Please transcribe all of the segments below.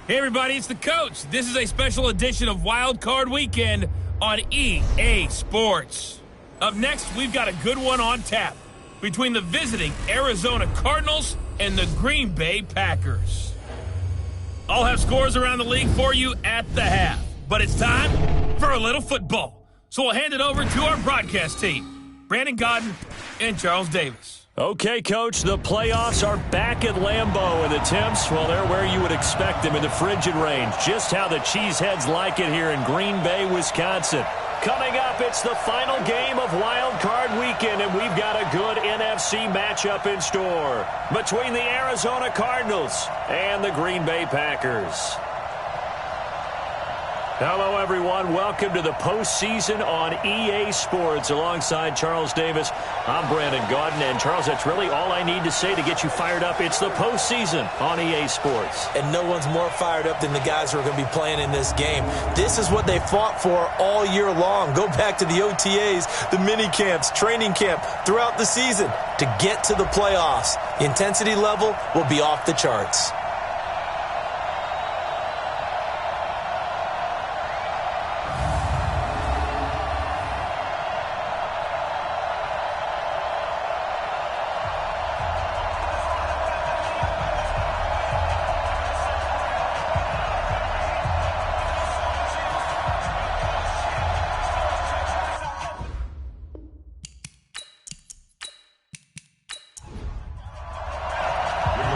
Hey everybody, it's the coach. This is a special edition of Wild Card Weekend on EA Sports. Up next, we've got a good one on tap between the visiting Arizona Cardinals and the Green Bay Packers. I'll have scores around the league for you at the half, but it's time for a little football. So we'll hand it over to our broadcast team, Brandon Godden and Charles Davis. Okay, Coach, the playoffs are back at Lambeau, and the temps, well, they're where you would expect them in the frigid range. Just how the Cheeseheads like it here in Green Bay, Wisconsin. Coming up, it's the final game of Wild Card Weekend, and we've got a good NFC matchup in store between the Arizona Cardinals and the Green Bay Packers. Hello, everyone. Welcome to the postseason on EA Sports. Alongside Charles Davis, I'm Brandon Gaudin. And, Charles, that's really all I need to say to get you fired up. It's the postseason on EA Sports. And no one's more fired up than the guys who are going to be playing in this game. This is what they fought for all year long. Go back to the OTAs, the mini camps, training camp throughout the season to get to the playoffs. The intensity level will be off the charts.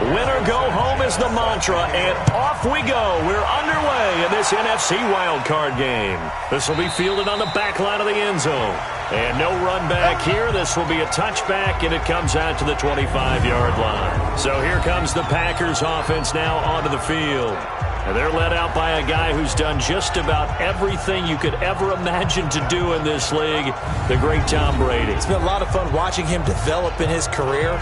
Winner go home is the mantra, and off we go. We're underway in this NFC wildcard game. This will be fielded on the back line of the end zone. And no run back here. This will be a touchback, and it comes out to the 25-yard line. So here comes the Packers offense now onto the field. And they're led out by a guy who's done just about everything you could ever imagine to do in this league, the great Tom Brady. It's been a lot of fun watching him develop in his career.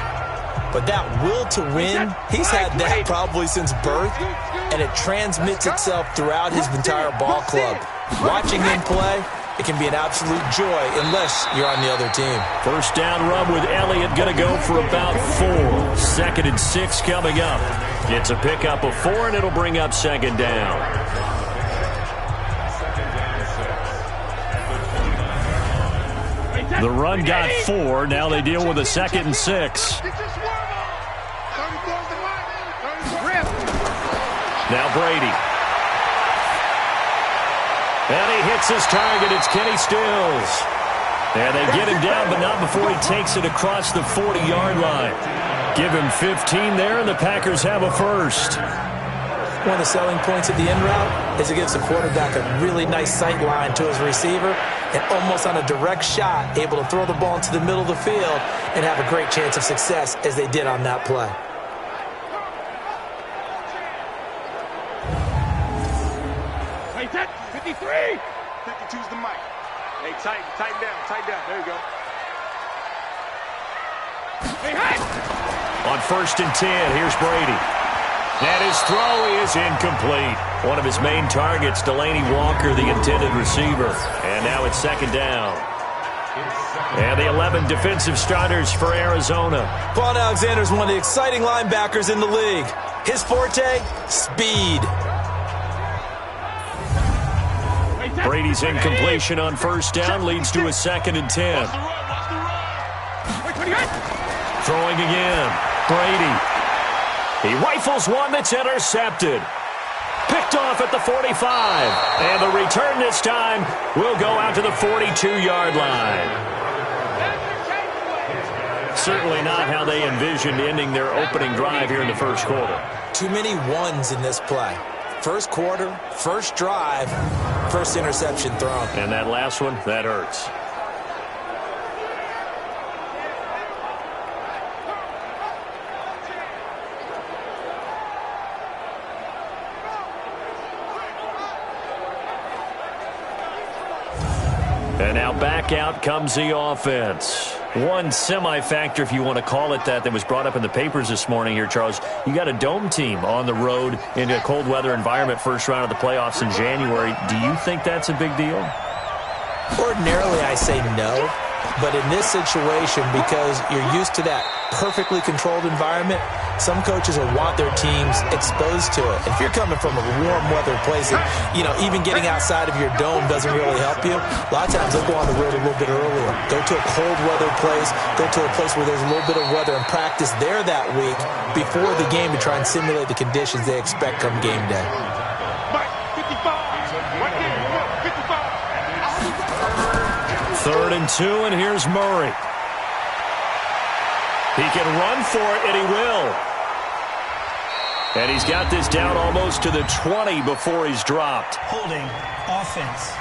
But that will to win, he's had that probably since birth, and it transmits itself throughout his entire ball club. Watching him play, it can be an absolute joy unless you're on the other team. First down run with Elliott going to go for about 4. 2nd and 6 coming up. It's a pickup of 4, and it'll bring up second down. The run got 4. Now they deal with a 2nd and 6. Now Brady. And he hits his target. It's Kenny Stills. And they get him down, but not before he takes it across the 40-yard line. Give him 15 there, and the Packers have a first. One of the selling points of the end route is it gives the quarterback a really nice sight line to his receiver, and almost on a direct shot, able to throw the ball into the middle of the field and have a great chance of success as they did on that play. Hey, 53! 52's the mic. Hey, tighten down. There you go. Hey, hey! On 1st and 10, here's Brady. And his throw is incomplete. One of his main targets, Delaney Walker, the intended receiver. And now it's 2nd down. And the 11 defensive starters for Arizona. Vaughn Alexander's one of the exciting linebackers in the league. His forte, speed. Brady's incompletion on 1st down leads to a 2nd and 10. Throwing again. Brady. He rifles one that's intercepted. Picked off at the 45. And the return this time will go out to the 42-yard line. Certainly not how they envisioned ending their opening drive here in the first quarter. Too many ones in this play. First quarter, first drive, first interception thrown. And that last one, that hurts. And now back out comes the offense. One semi-factor, if you want to call it that was brought up in the papers this morning here, Charles. You got a dome team on the road in a cold weather environment, first round of the playoffs in January. Do you think that's a big deal? Ordinarily, I say no. But in this situation, because you're used to that perfectly controlled environment, some coaches will want their teams exposed to it. If you're coming from a warm weather place, and, even getting outside of your dome doesn't really help you. A lot of times they'll go on the road a little bit earlier. Go to a cold weather place. Go to a place where there's a little bit of weather and practice there that week before the game to try and simulate the conditions they expect come game day. 3rd and 2, and here's Murray. He can run for it, and he will. And he's got this down almost to the 20 before he's dropped. Holding offense.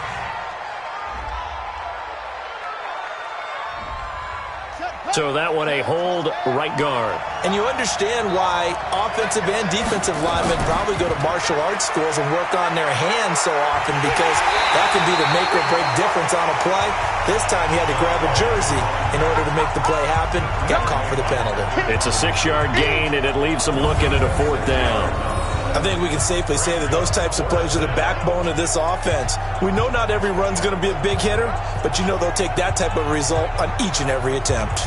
So that one a hold right guard. And you understand why offensive and defensive linemen probably go to martial arts schools and work on their hands so often, because that can be the make or break difference on a play. This time he had to grab a jersey in order to make the play happen. Got caught for the penalty. It's a 6-yard gain, and it leaves them looking at a 4th down. I think we can safely say that those types of plays are the backbone of this offense. We know not every run's going to be a big hitter, but they'll take that type of result on each and every attempt.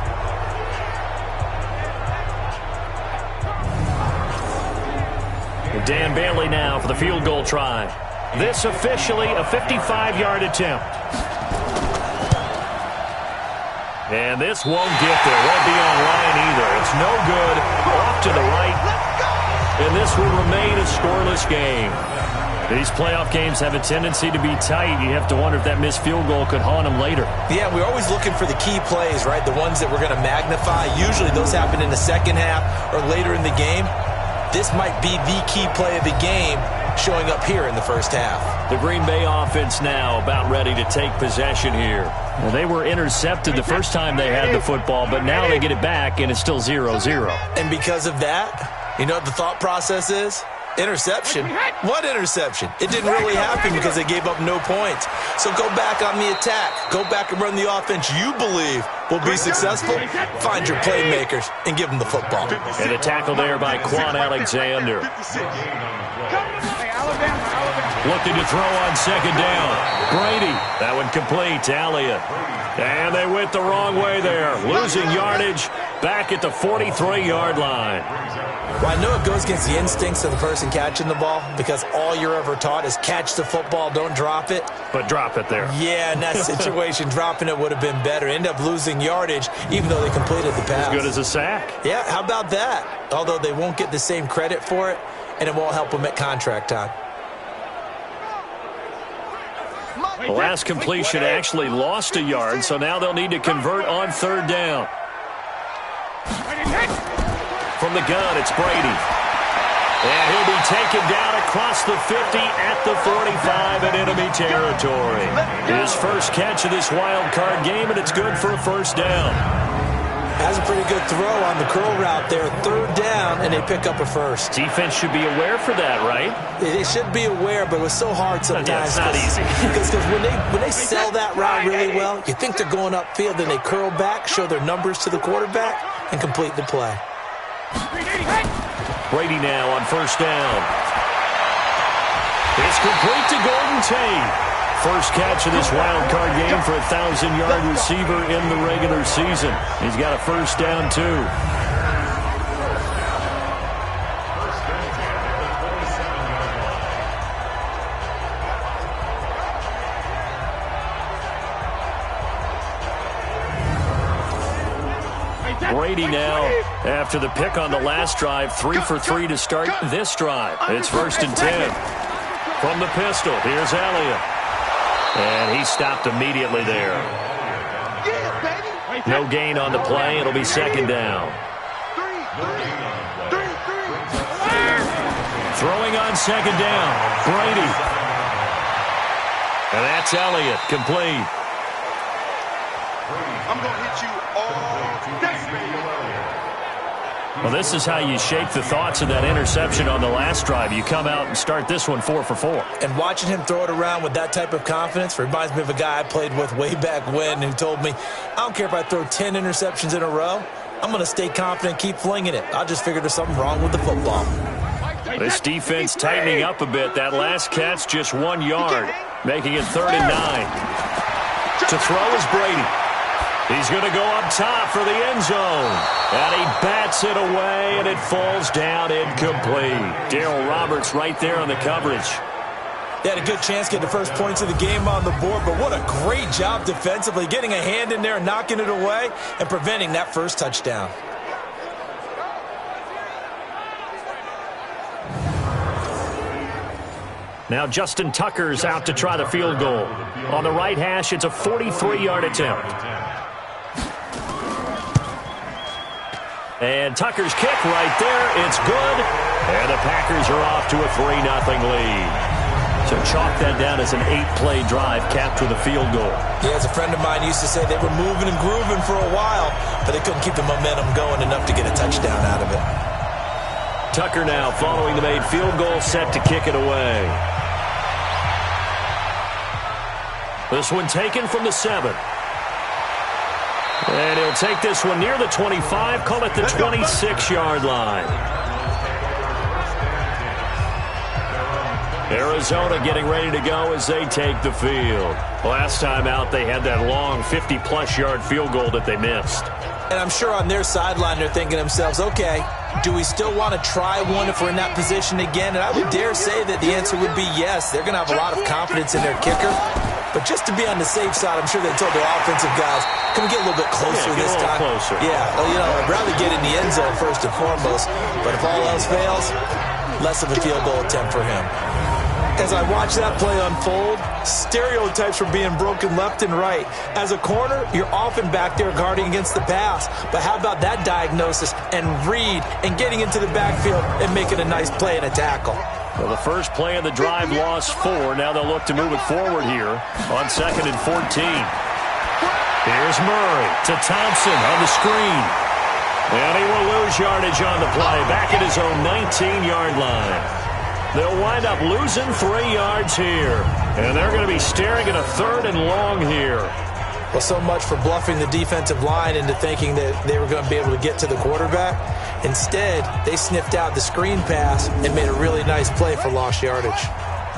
Dan Bailey now for the field goal try. This officially a 55-yard attempt. And this won't get there. Won't be on line either. It's no good. Off to the right. And this will remain a scoreless game. These playoff games have a tendency to be tight. You have to wonder if that missed field goal could haunt them later. Yeah, we're always looking for the key plays, right? The ones that we're going to magnify. Usually those happen in the second half or later in the game. This might be the key play of the game showing up here in the first half. The Green Bay offense now about ready to take possession here. Well, they were intercepted the first time they had the football, but now they get it back, and it's still 0-0. And because of that, you know what the thought process is? Interception. What interception? It didn't really happen because they gave up no points. So go back on the attack. Go back and run the offense you believe will be successful. Find your playmakers and give them the football. And a tackle there by Quan Alexander. Looking to throw on 2nd down. Brady. That one complete to Elliott. And they went the wrong way there. Losing yardage back at the 43-yard line. Well, I know it goes against the instincts of the person catching the ball, because all you're ever taught is catch the football, don't drop it. But drop it there. Yeah, in that situation, dropping it would have been better. End up losing yardage, even though they completed the pass. As good as a sack. Yeah, how about that? Although they won't get the same credit for it, and it won't help them at contract time. The last completion actually lost a yard, so now they'll need to convert on 3rd down. From the gun, it's Brady. And he'll be taken down across the 50 at the 45 in enemy territory. His first catch of this wild card game, and it's good for a 1st down. Has a pretty good throw on the curl route there. 3rd down, and they pick up a 1st. Defense should be aware for that, right? They should be aware, but it was so hard sometimes. Yeah, it's not easy. Because when they sell that route really well, you think they're going upfield, then they curl back, show their numbers to the quarterback, and complete the play. Brady now on 1st down. It's complete to Golden Tate. First catch of this wild card game for a 1,000-yard receiver in the regular season. He's got a 1st down, too. Brady now, after the pick on the last drive, 3 for 3 to start this drive. It's 1st and 10. From the pistol, here's Elliott. And he stopped immediately there. No gain on the play. It'll be 2nd down. Throwing on 2nd down, Brady. And that's Elliott, complete. I'm going to hit you all day. Well, this is how you shake the thoughts of that interception on the last drive. You come out and start this one 4 for 4. And watching him throw it around with that type of confidence reminds me of a guy I played with way back when who told me, I don't care if I throw 10 interceptions in a row. I'm going to stay confident, keep flinging it. I just figured there's something wrong with the football. This defense tightening up a bit. That last catch just 1 yard, making it 3rd and 9. To throw is Brady. He's going to go up top for the end zone. And he bats it away, and it falls down incomplete. Darryl Roberts right there on the coverage. They had a good chance to get the first points of the game on the board, but what a great job defensively, getting a hand in there, knocking it away, and preventing that first touchdown. Now Justin Tucker's out to try the field goal. On the right hash, it's a 43-yard attempt. And Tucker's kick right there, it's good. And the Packers are off to a 3-0 lead. So chalk that down as an 8-play drive capped with a field goal. Yeah, as a friend of mine used to say, they were moving and grooving for a while, but they couldn't keep the momentum going enough to get a touchdown out of it. Tucker now following the made field goal, set to kick it away. This one taken from the 7. And he'll take this one near the 25, call it the 26-yard line. Arizona getting ready to go as they take the field. Last time out, they had that long 50-plus yard field goal that they missed. And I'm sure on their sideline they're thinking to themselves, okay, do we still want to try one if we're in that position again? And I would dare say that the answer would be yes. They're going to have a lot of confidence in their kicker. But just to be on the safe side, I'm sure they told their offensive guys, can we get a little bit closer this time? Closer. Yeah, well, you know, I'd rather get in the end zone first and foremost. But if all else fails, less of a field goal attempt for him. As I watch that play unfold, stereotypes were being broken left and right. As a corner, you're often back there guarding against the pass. But how about that diagnosis and read and getting into the backfield and making a nice play and a tackle? Well, the first play of the drive lost 4. Now they'll look to move it forward here on 2nd and 14. Here's Murray to Thompson on the screen. And he will lose yardage on the play, back at his own 19-yard line. They'll wind up losing 3 yards here. And they're going to be staring at a 3rd and long here. Well, so much for bluffing the defensive line into thinking that they were going to be able to get to the quarterback. Instead, they sniffed out the screen pass and made a really nice play for lost yardage.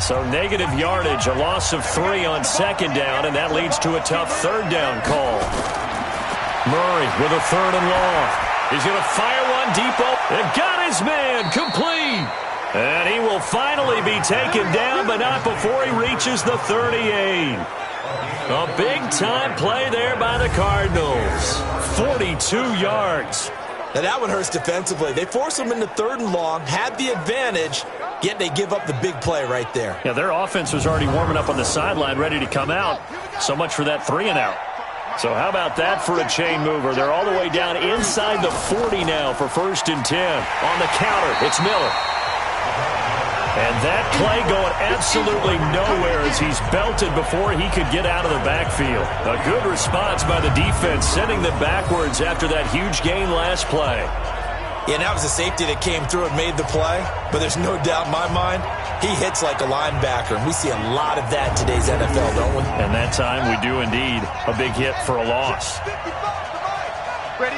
So negative yardage, a loss of 3 on 2nd down, and that leads to a tough 3rd down call. Murray with a 3rd and long. He's going to fire one deep open. And got his man complete. And he will finally be taken down, but not before he reaches the 38. A big-time play there by the Cardinals. 42 yards. Now that one hurts defensively. They force them into 3rd and long, had the advantage, yet they give up the big play right there. Yeah, their offense was already warming up on the sideline, ready to come out. So much for that 3 and out. So how about that for a chain mover? They're all the way down inside the 40 now for 1st and 10. On the counter, it's Miller. And that play going absolutely nowhere as he's belted before he could get out of the backfield. A good response by the defense, sending them backwards after that huge gain last play. Yeah, and that was a safety that came through and made the play. But there's no doubt in my mind, he hits like a linebacker. And we see a lot of that in today's NFL, don't we? And that time we do indeed. A big hit for a loss. Ready?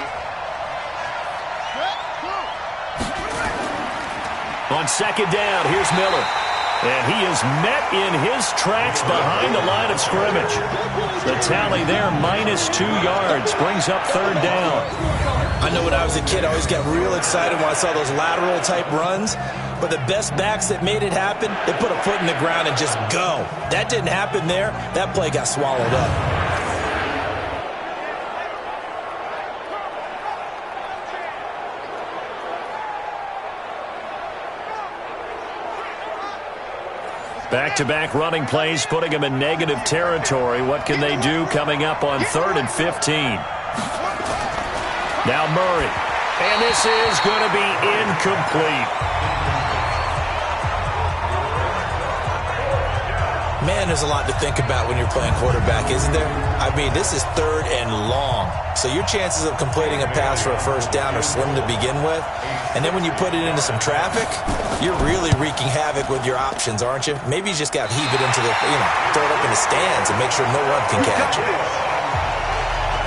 On 2nd down, here's Miller. And he is met in his tracks behind the line of scrimmage. The tally there, -2 yards, brings up 3rd down. I know when I was a kid, I always got real excited when I saw those lateral-type runs. But the best backs that made it happen, they put a foot in the ground and just go. That didn't happen there. That play got swallowed up. Back-to-back running plays, putting them in negative territory. What can they do coming up on 3rd and 15? Now Murray. And this is going to be incomplete. Man, there's a lot to think about when you're playing quarterback, isn't there? I mean, this is 3rd and long. So your chances of completing a pass for a 1st down are slim to begin with. And then when you put it into some traffic, you're really wreaking havoc with your options, aren't you? Maybe you just got to heave it into the, throw it up in the stands and make sure no one can catch it.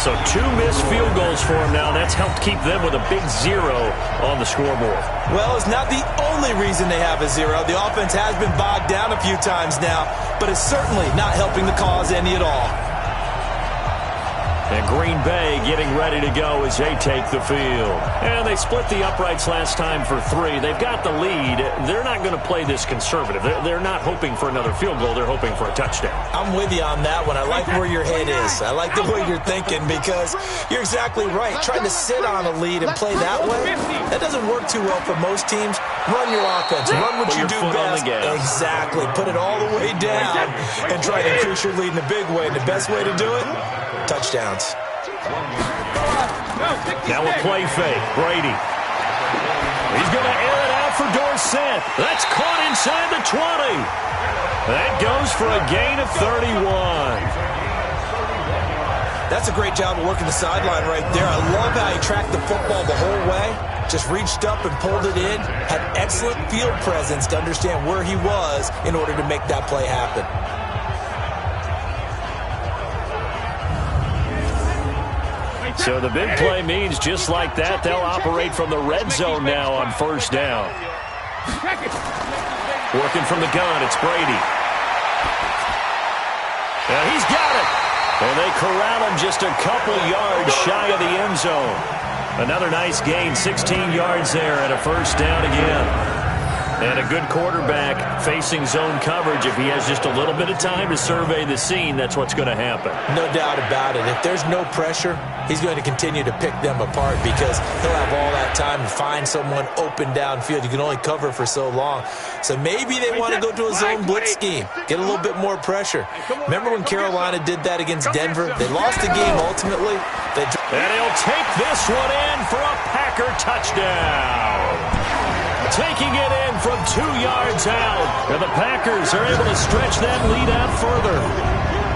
So 2 missed field goals for him now. That's helped keep them with a big 0 on the scoreboard. Well, it's not the only reason they have a 0. The offense has been bogged down a few times now, but it's certainly not helping the cause any at all. And Green Bay getting ready to go as they take the field. And they split the uprights last time for 3. They've got the lead. They're not going to play this conservative. They're not hoping for another field goal. They're hoping for a touchdown. I'm with you on that one. I like where your head is. I like the way you're thinking because you're exactly right. Trying to sit on a lead and play that way, that doesn't work too well for most teams. Run your offense. Run what you do best. Exactly. Put it all the way down and try to increase your lead in a big way. And the best way to do it? Touchdowns. Now a play fake. Brady. He's going to air it out for Dorsett. That's caught inside the 20. That goes for a gain of 31. That's a great job of working the sideline right there. I love how he tracked the football the whole way. Just reached up and pulled it in. Had excellent field presence to understand where he was in order to make that play happen. So the big play means just like that, they'll operate from the red zone now on first down. Working from the gun, it's Brady. Now he's got it. And they corral him just a couple yards shy of the end zone. Another nice gain, 16 yards there and a first down again. And a good quarterback facing zone coverage. If he has just a little bit of time to survey the scene, that's what's going to happen. No doubt about it. If there's no pressure, he's going to continue to pick them apart because he'll have all that time to find someone open downfield. You can only cover for so long. So maybe they want to go to a zone blitz scheme, get a little bit more pressure. Remember when Carolina did that against Denver? They lost the game ultimately. And he'll take this one in for a Packer touchdown. Taking it in from 2 yards out. And the Packers are able to stretch that lead out further.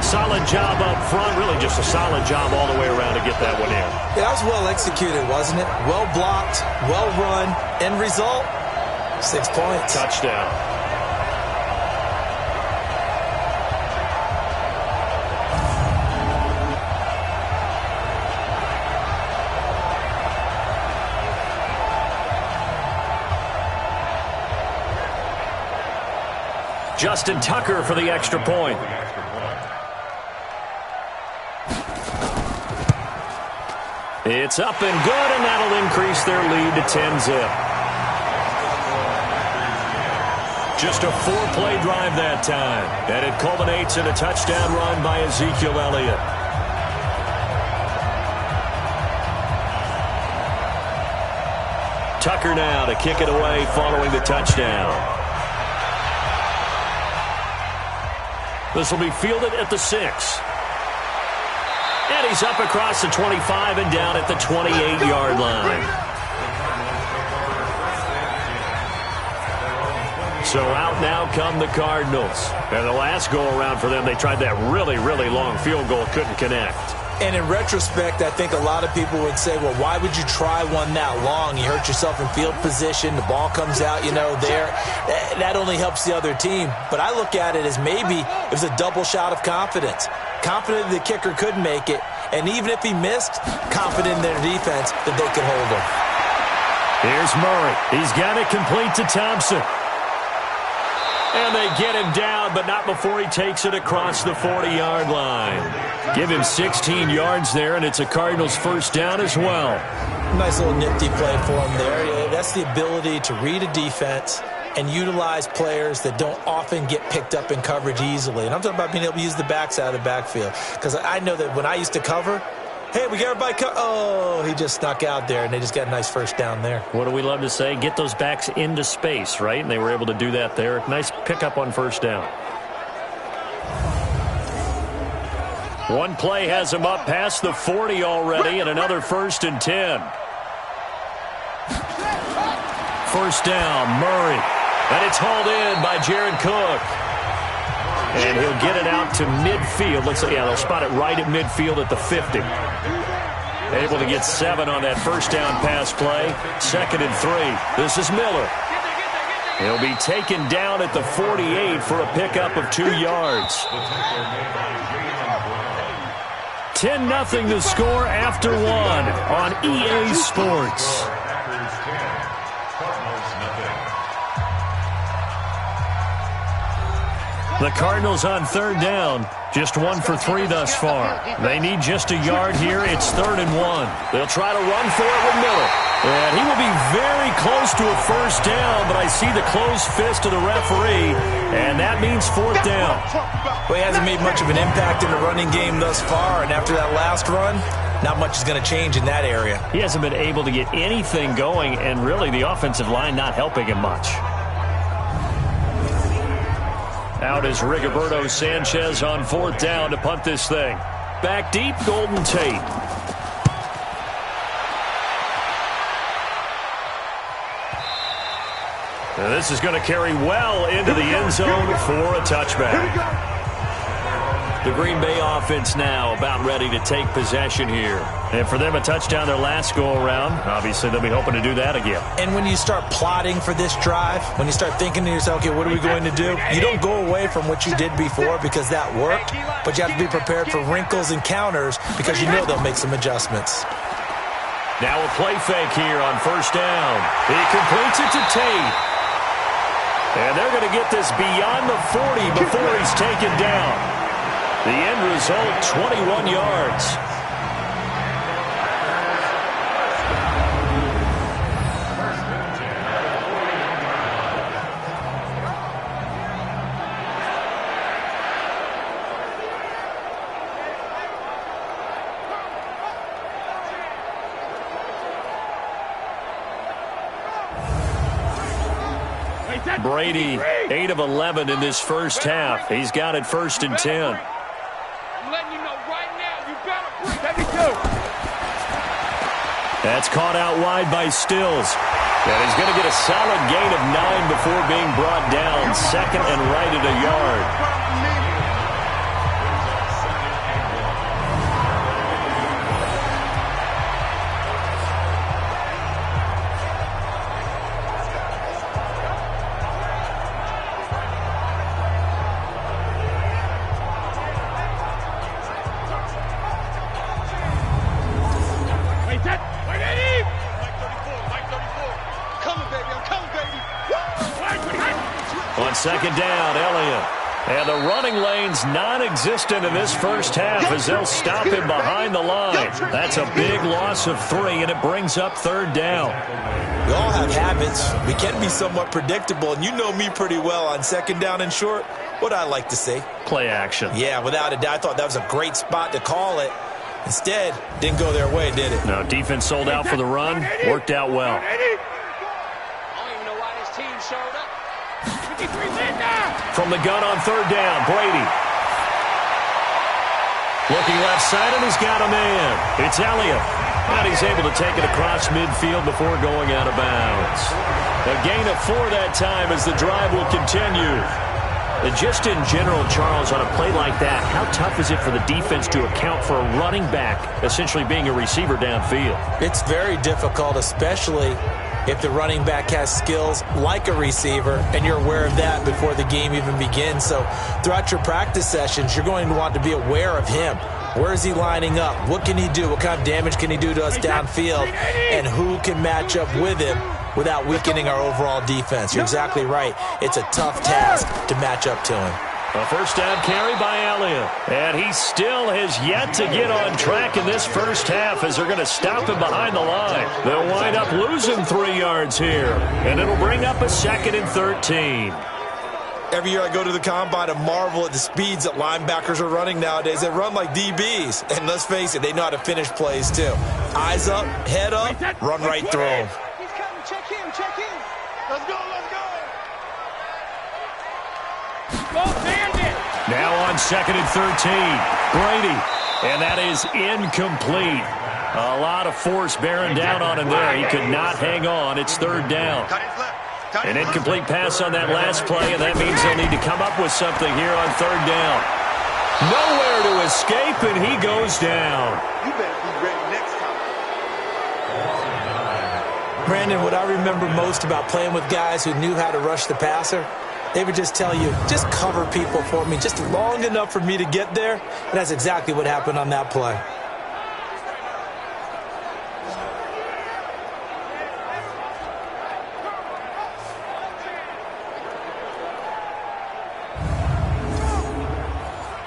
Solid job up front. Really just a solid job all the way around to get that one in. Yeah, that was well executed, wasn't it? Well blocked, well run. End result, 6 points. Touchdown. Justin Tucker for the extra point. It's up and good, and that'll increase their lead to 10-zip. Just a 4-play drive that time, and it culminates in a touchdown run by Ezekiel Elliott. Tucker now to kick it away following the touchdown. This will be fielded at the 6. And he's up across the 25 and down at the 28-yard line. So out now come the Cardinals. And the last go-around for them, they tried that really, really long field goal, couldn't connect. And in retrospect, I think a lot of people would say, well, why would you try one that long? You hurt yourself in field position. The ball comes out, there. That only helps the other team. But I look at it as maybe it was a double shot of confidence. Confident the kicker could make it. And even if he missed, confident in their defense that they could hold him. Here's Murray. He's got it complete to Thompson. And they get him down, but not before he takes it across the 40-yard line. Give him 16 yards there, and it's a Cardinals first down as well. Nice little nifty play for him there. That's the ability to read a defense and utilize players that don't often get picked up in coverage easily. And I'm talking about being able to use the backs out of the backfield. Because I know that when I used to cover, hey, we got everybody oh, he just snuck out there, and they just got a nice first down there. What do we love to say? Get those backs into space, right? And they were able to do that there. Nice pickup on first down. One play has him up past the 40 already, and another 1st and 10. First down, Murray. And it's hauled in by Jared Cook. And he'll get it out to midfield. Looks like, yeah, they'll spot it right at midfield at the 50. Able to get 7 on that first down pass play. 2nd and 3. This is Miller. He'll be taken down at the 48 for a pickup of 2 yards. 10-0 the score after 1 on EA Sports. The Cardinals on 3rd down. Just 1 for 3 thus far. They need just a yard here. It's 3rd and 1. They'll try to run for it with Miller. And he will be very close to a first down, but I see the closed fist of the referee, and that means 4th down. Well, he hasn't made much of an impact in the running game thus far, and after that last run, not much is going to change in that area. He hasn't been able to get anything going, and really the offensive line not helping him much. Out is Rigoberto Sanchez on 4th down to punt this thing. Back deep, Golden Tate. And this is going to carry well into the end zone for a touchback. The Green Bay offense now about ready to take possession here. And for them, a touchdown their last go-around. Obviously, they'll be hoping to do that again. And when you start plotting for this drive, when you start thinking to yourself, okay, what are we going to do? You don't go away from what you did before because that worked, but you have to be prepared for wrinkles and counters because you know they'll make some adjustments. Now a play fake here on 1st down. He completes it to Tate. And they're going to get this beyond the 40 before he's taken down. The end result, 21 yards. Brady, 8 of 11 in this first half. He's got it 1st and 10. I'm letting you know right now, you better bring 72. That's caught out wide by Stills. And he's going to get a solid gain of 9 before being brought down. 2nd and right at a yard. On 2nd down, Elliott. And the running lane's non-existent in this first half as they'll stop him behind the line. That's a big loss of 3, and it brings up 3rd down. We all have habits. We can be somewhat predictable, and you know me pretty well on 2nd down and short. What I like to say? Play action. Yeah, without a doubt. I thought that was a great spot to call it. Instead, didn't go their way, did it? No, defense sold out for the run. Worked out well. I don't even know why this team showed up. 53 From the gun on 3rd down, Brady. Looking left side, and he's got a man. It's Elliott. And he's able to take it across midfield before going out of bounds. A gain of 4 that time as the drive will continue. And just in general, Charles, on a play like that, how tough is it for the defense to account for a running back essentially being a receiver downfield? It's very difficult, especially if the running back has skills like a receiver, and you're aware of that before the game even begins. So throughout your practice sessions, you're going to want to be aware of him. Where is he lining up? What can he do? What kind of damage can he do to us downfield? And who can match up with him without weakening our overall defense? You're exactly right. It's a tough task to match up to him. A first down carry by Elliott. And he still has yet to get on track in this first half as they're going to stop him behind the line. They'll wind up losing 3 yards here. And it'll bring up a 2nd and 13. Every year I go to the combine and marvel at the speeds that linebackers are running nowadays. They run like DBs. And let's face it, they know how to finish plays too. Eyes up, head up, run right through them. He's coming. Check him. Let's go. Go, Bandit. Now on 2nd and 13, Brady. And that is incomplete. A lot of force bearing down on him there. He could not hang on. It's 3rd down. An incomplete pass on that last play, and that means they'll need to come up with something here on 3rd down. Nowhere to escape, and he goes down. You better be ready next time. Brandon, what I remember most about playing with guys who knew how to rush the passer, they would just tell you, just cover people for me, just long enough for me to get there. And that's exactly what happened on that play.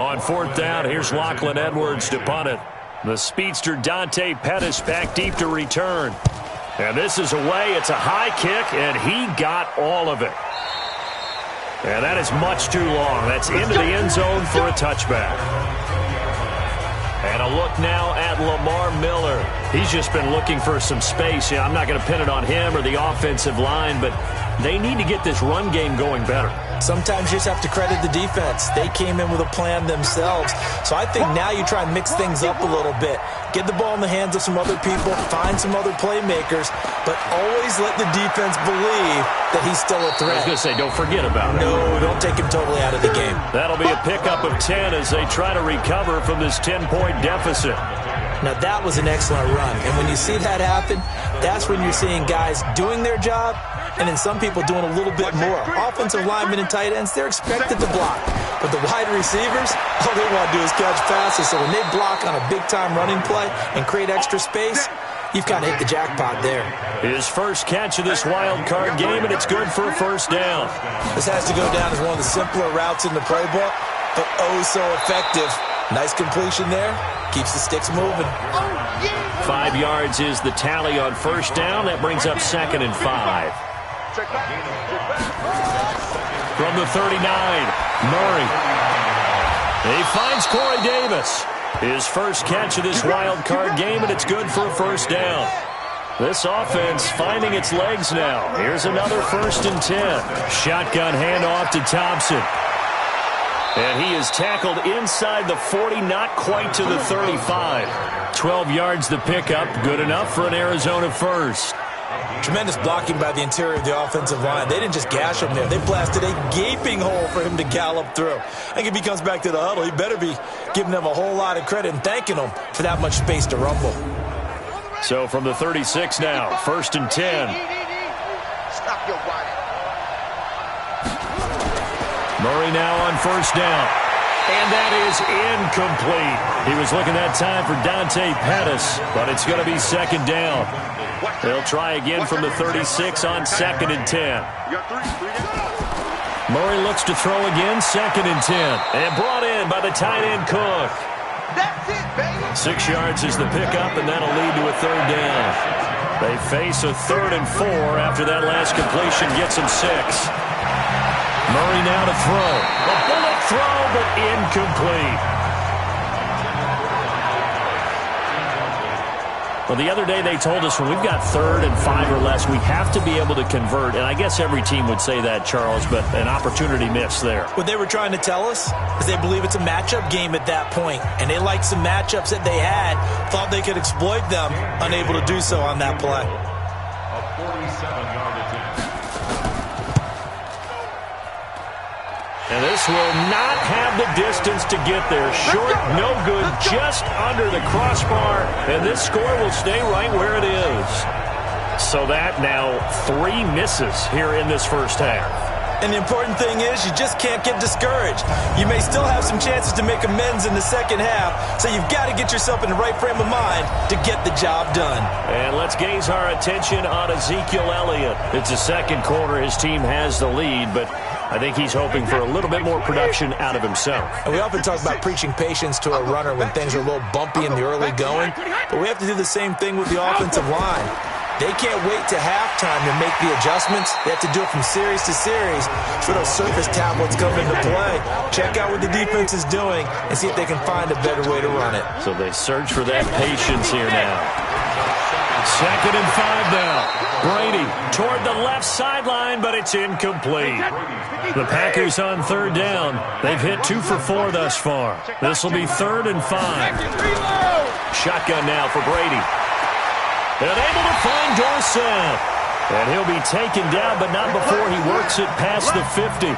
On fourth down, here's Lachlan Edwards to punt it. The speedster Dante Pettis back deep to return. And this is away. It's a high kick, and he got all of it. And that is much too long. That's into the end zone for a touchback. And a look now at Lamar Miller. He's just been looking for some space. I'm not going to pin it on him or the offensive line, but they need to get this run game going better. Sometimes you just have to credit the defense. They came in with a plan themselves. So I think now you try and mix things up a little bit. Get the ball in the hands of some other people, find some other playmakers, but always let the defense believe that he's still a threat. I was going to say, don't forget about it. No, don't take him totally out of the game. That'll be a pickup of 10 as they try to recover from this 10-point deficit. Now, that was an excellent run. And when you see that happen, that's when you're seeing guys doing their job and then some people doing a little bit more. Offensive linemen and tight ends, they're expected to block. But the wide receivers, all they want to do is catch passes. So when they block on a big-time running play and create extra space, you've kind of hit the jackpot there. His first catch of this wild card game, and it's good for a first down. This has to go down as one of the simpler routes in the playbook, but oh so effective. Nice completion there. Keeps the sticks moving. 5 yards is the tally on first down. That brings up 2nd and 5. From the 39, Murray. He finds Corey Davis. His first catch of this wild card game, and it's good for a first down. This offense finding its legs now. Here's another 1st and 10. Shotgun handoff to Thompson. And he is tackled inside the 40, not quite to the 35. 12 yards the pickup, good enough for an Arizona first. Tremendous blocking by the interior of the offensive line. They didn't just gash him there. They blasted a gaping hole for him to gallop through. I think if he comes back to the huddle, he better be giving them a whole lot of credit and thanking them for that much space to rumble. So from the 36 now, 1st and 10. Stop your body. Murray now on first down. And that is incomplete. He was looking that time for Dante Pettis, but it's going to be 2nd down. They'll try again from the 36 on 2nd and 10. Murray looks to throw again, 2nd and 10. And brought in by the tight end Cook. 6 yards is the pickup, and that'll lead to a 3rd down. They face a 3rd and 4 after that last completion gets them 6. Murray now to throw. A bullet throw, but incomplete. Well, the other day they told us when we've got 3rd and 5 or less, we have to be able to convert. And I guess every team would say that, Charles, but an opportunity missed there. What they were trying to tell us is they believe it's a matchup game at that point. And they liked some matchups that they had, thought they could exploit them, unable to do so on that play. A 47-yard attempt. And this will not have the distance to get there. Short, no good, just under the crossbar. And this score will stay right where it is. So that now 3 misses here in this first half. And the important thing is you just can't get discouraged. You may still have some chances to make amends in the second half, so you've got to get yourself in the right frame of mind to get the job done. And let's gaze our attention on Ezekiel Elliott. It's the second quarter. His team has the lead, but I think he's hoping for a little bit more production out of himself. And we often talk about preaching patience to a runner when things are a little bumpy in the early going, but we have to do the same thing with the offensive line. They can't wait to halftime to make the adjustments. They have to do it from series to series so those surface tablets come into play. Check out what the defense is doing and see if they can find a better way to run it. So they search for that patience here now. 2nd and 5 now. Brady toward the left sideline, but it's incomplete. The Packers on 3rd down. They've hit 2 for 4 thus far. This will be 3rd and 5. Shotgun now for Brady. And able to find Dorsett. And he'll be taken down, but not before he works it past the 50.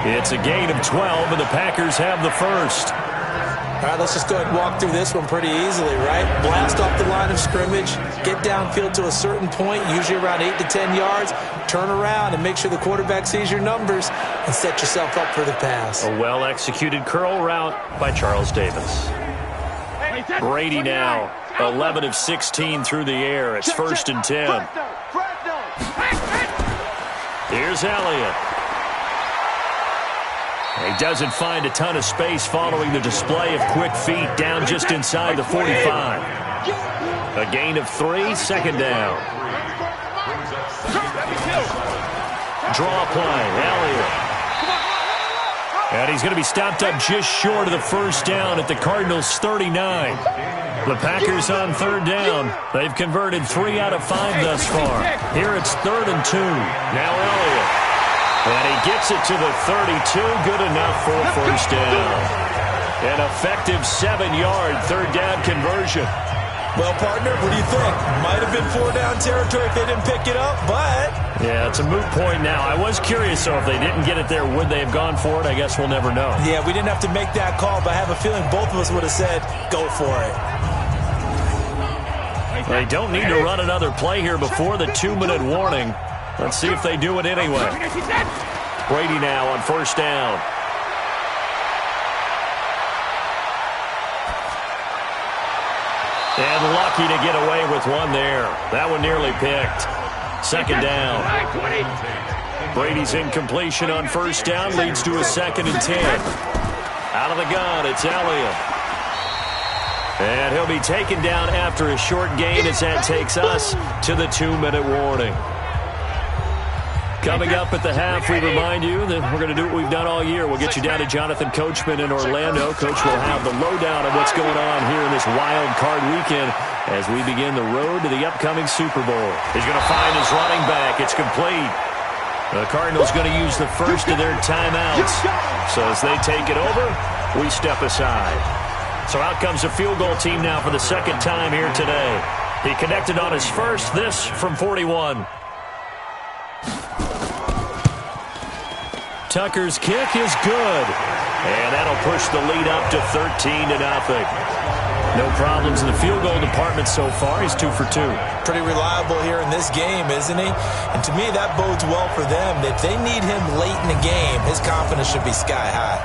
It's a gain of 12, and the Packers have the first. All right, let's just go ahead and walk through this one pretty easily, right? Blast off the line of scrimmage, get downfield to a certain point, usually around 8 to 10 yards, turn around and make sure the quarterback sees your numbers and set yourself up for the pass. A well-executed curl route by Charles Davis. Brady now, 11 of 16 through the air. It's 1st and 10. Here's Elliott. He doesn't find a ton of space following the display of quick feet down just inside the 45. A gain of 3, second down. Draw play, Elliott. And he's going to be stopped up just short of the first down at the Cardinals' 39. The Packers on third down. They've converted 3 out of 5 thus far. Here it's 3rd and 2. Now Elliott. And he gets it to the 32. Good enough for a first down. An effective 7-yard third down conversion. Well, partner, what do you think? Might have been 4-down territory if they didn't pick it up, but... Yeah, it's a moot point now. I was curious, so if they didn't get it there, would they have gone for it? I guess we'll never know. Yeah, we didn't have to make that call, but I have a feeling both of us would have said, go for it. They don't need to run another play here before the 2-minute warning. Let's see if they do it anyway. Brady now on first down. And lucky to get away with one there. That one nearly picked. Second down. Brady's incompletion on first down leads to a 2nd and 10. Out of the gun, it's Elliott. And he'll be taken down after a short gain as that takes us to the 2-minute warning. Coming up at the half, we remind you that we're going to do what we've done all year. We'll get you down to Jonathan Coachman in Orlando. Coach will have the lowdown of what's going on here in this wild card weekend as we begin the road to the upcoming Super Bowl. He's going to find his running back. It's complete. The Cardinals going to use the first of their timeouts. So as they take it over, we step aside. So out comes the field goal team now for the second time here today. He connected on his first, this from 41. Tucker's kick is good. And that'll push the lead up to 13-0. No problems in the field goal department so far. He's 2 for 2. Pretty reliable here in this game, isn't he? And to me, that bodes well for them. If they need him late in the game, his confidence should be sky high.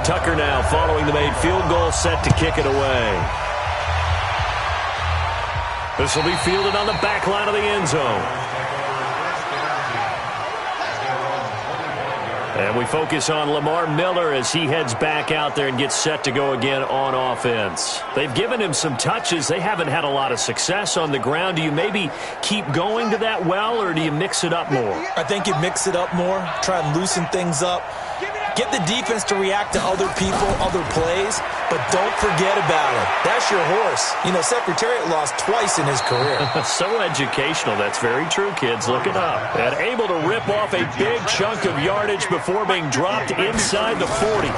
Tucker now following the made field goal, set to kick it away. This will be fielded on the back line of the end zone. And we focus on Lamar Miller as he heads back out there and gets set to go again on offense. They've given him some touches. They haven't had a lot of success on the ground. Do you maybe keep going to that well, or do you mix it up more? I think you mix it up more, try and loosen things up. Get the defense to react to other people, other plays, but don't forget about it. That's your horse. You know, Secretariat lost twice in his career. So educational. That's very true, kids. Look it up. And able to rip off a big chunk of yardage before being dropped inside the 40.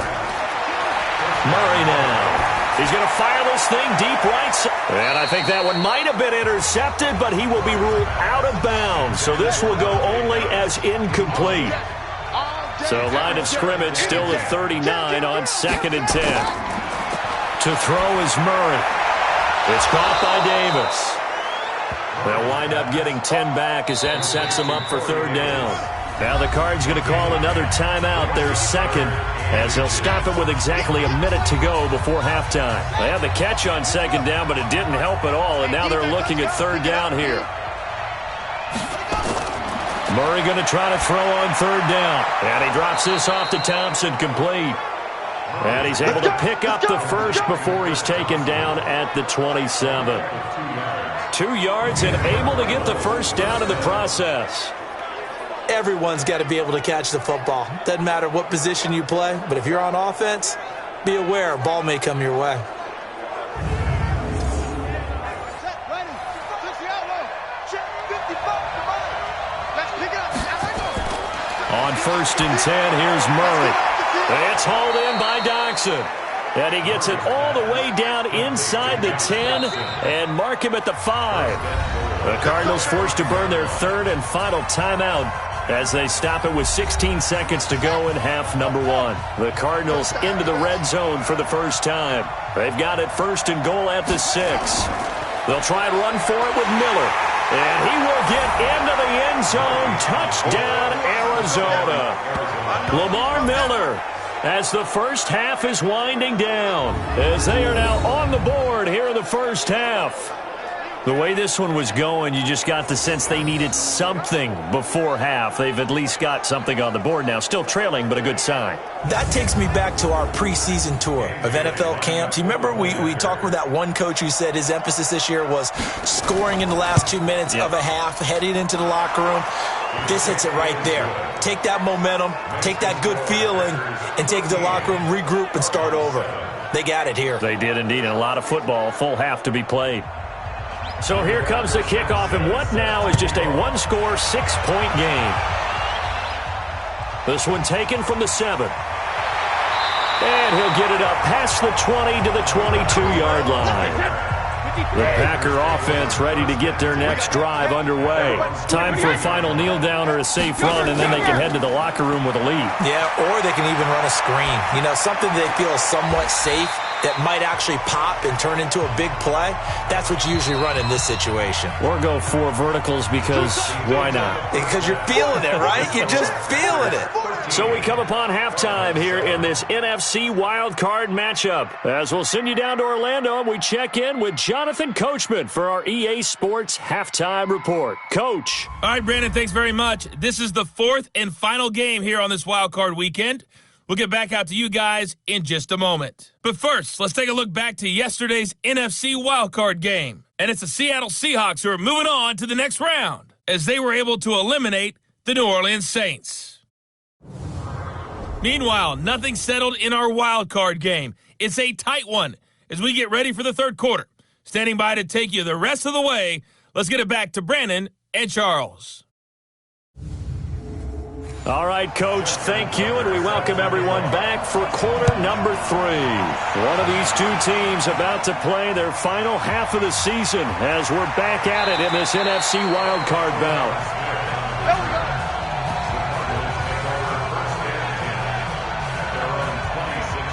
Murray now. He's going to fire this thing deep right side. And I think that one might have been intercepted, but he will be ruled out of bounds. So this will go only as incomplete. So line of scrimmage still at 39 on 2nd and 10. To throw is Murray. It's caught by Davis. They'll wind up getting 10 back as that sets them up for third down. Now the Cards going to call another timeout, their second, as they'll stop it with exactly a minute to go before halftime. They had the catch on second down, but it didn't help at all, and now they're looking at third down here. Murray going to try to throw on third down. And he drops this off to Thompson, complete. And he's able to pick up the first before he's taken down at the 27. 2 yards and able to get the first down in the process. Everyone's got to be able to catch the football. Doesn't matter what position you play, but if you're on offense, be aware a ball may come your way. On 1st and 10, here's Murray. It's hauled in by Doxson. And he gets it all the way down inside the 10 and mark him at the 5. The Cardinals forced to burn their third and final timeout as they stop it with 16 seconds to go in half number 1. The Cardinals into the red zone for the first time. They've got it 1st and goal at the 6. They'll try and run for it with Miller. And he will get into the end zone. Touchdown, Arizona. Lamar Miller, as the first half is winding down, as they are now on the board here in the first half. The way this one was going, you just got the sense they needed something before half. They've at least got something on the board now. Still trailing, but a good sign. That takes me back to our preseason tour of NFL camps. You remember we talked with that one coach who said his emphasis this year was scoring in the last 2 minutes of a half, heading into the locker room. This hits it right there. Take that momentum, take that good feeling, and take it to the locker room, regroup, and start over. They got it here. They did indeed, and a lot of football, full half to be played. So here comes the kickoff, and what now is just a one-score, 6-point game. This one taken from the 7. And he'll get it up past the 20 to the 22-yard line. The Packer offense ready to get their next drive underway. Time for a final kneel down or a safe run, and then they can head to the locker room with a lead. Yeah, or they can even run a screen. You know, something they feel is somewhat safe that might actually pop and turn into a big play. That's what you usually run in this situation. Or go 4 verticals because why not? Because you're feeling it, right? You're just feeling it. So we come upon halftime here in this NFC Wild Card matchup. As we'll send you down to Orlando, and we check in with Jonathan Coachman for our EA Sports Halftime Report. Coach. All right, Brandon, thanks very much. This is the 4th and final game here on this Wild Card weekend. We'll get back out to you guys in just a moment. But first, let's take a look back to yesterday's NFC wildcard game. And it's the Seattle Seahawks who are moving on to the next round as they were able to eliminate the New Orleans Saints. Meanwhile, nothing settled in our wildcard game. It's a tight one as we get ready for the third quarter. Standing by to take you the rest of the way, let's get it back to Brandon and Charles. All right, Coach, thank you, and we welcome everyone back for quarter number 3. One of these two teams about to play their final half of the season as we're back at it in this NFC wildcard bout.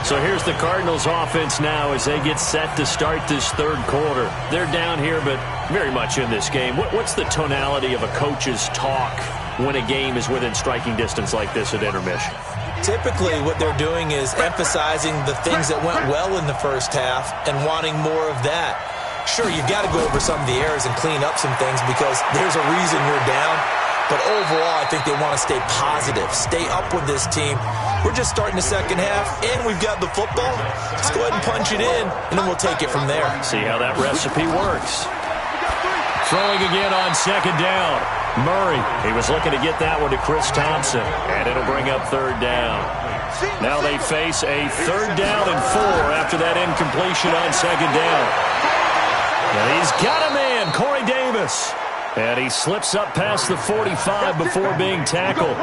So here's the Cardinals offense now as they get set to start this third quarter. They're down here, but very much in this game. What's the tonality of a coach's talk when a game is within striking distance like this at intermission? Typically, what they're doing is emphasizing the things that went well in the first half and wanting more of that. Sure, you've got to go over some of the errors and clean up some things because there's a reason you're down. But overall, I think they want to stay positive, stay up with this team. We're just starting the second half, and we've got the football. Let's go ahead and punch it in, and then we'll take it from there. See how that recipe works. Throwing again on second down. Murray, he was looking to get that one to Chris Thompson, and it'll bring up third down. Now they face a 3rd down and 4 after that incompletion on second down. And he's got a man, Corey Davis. And he slips up past the 45 before being tackled.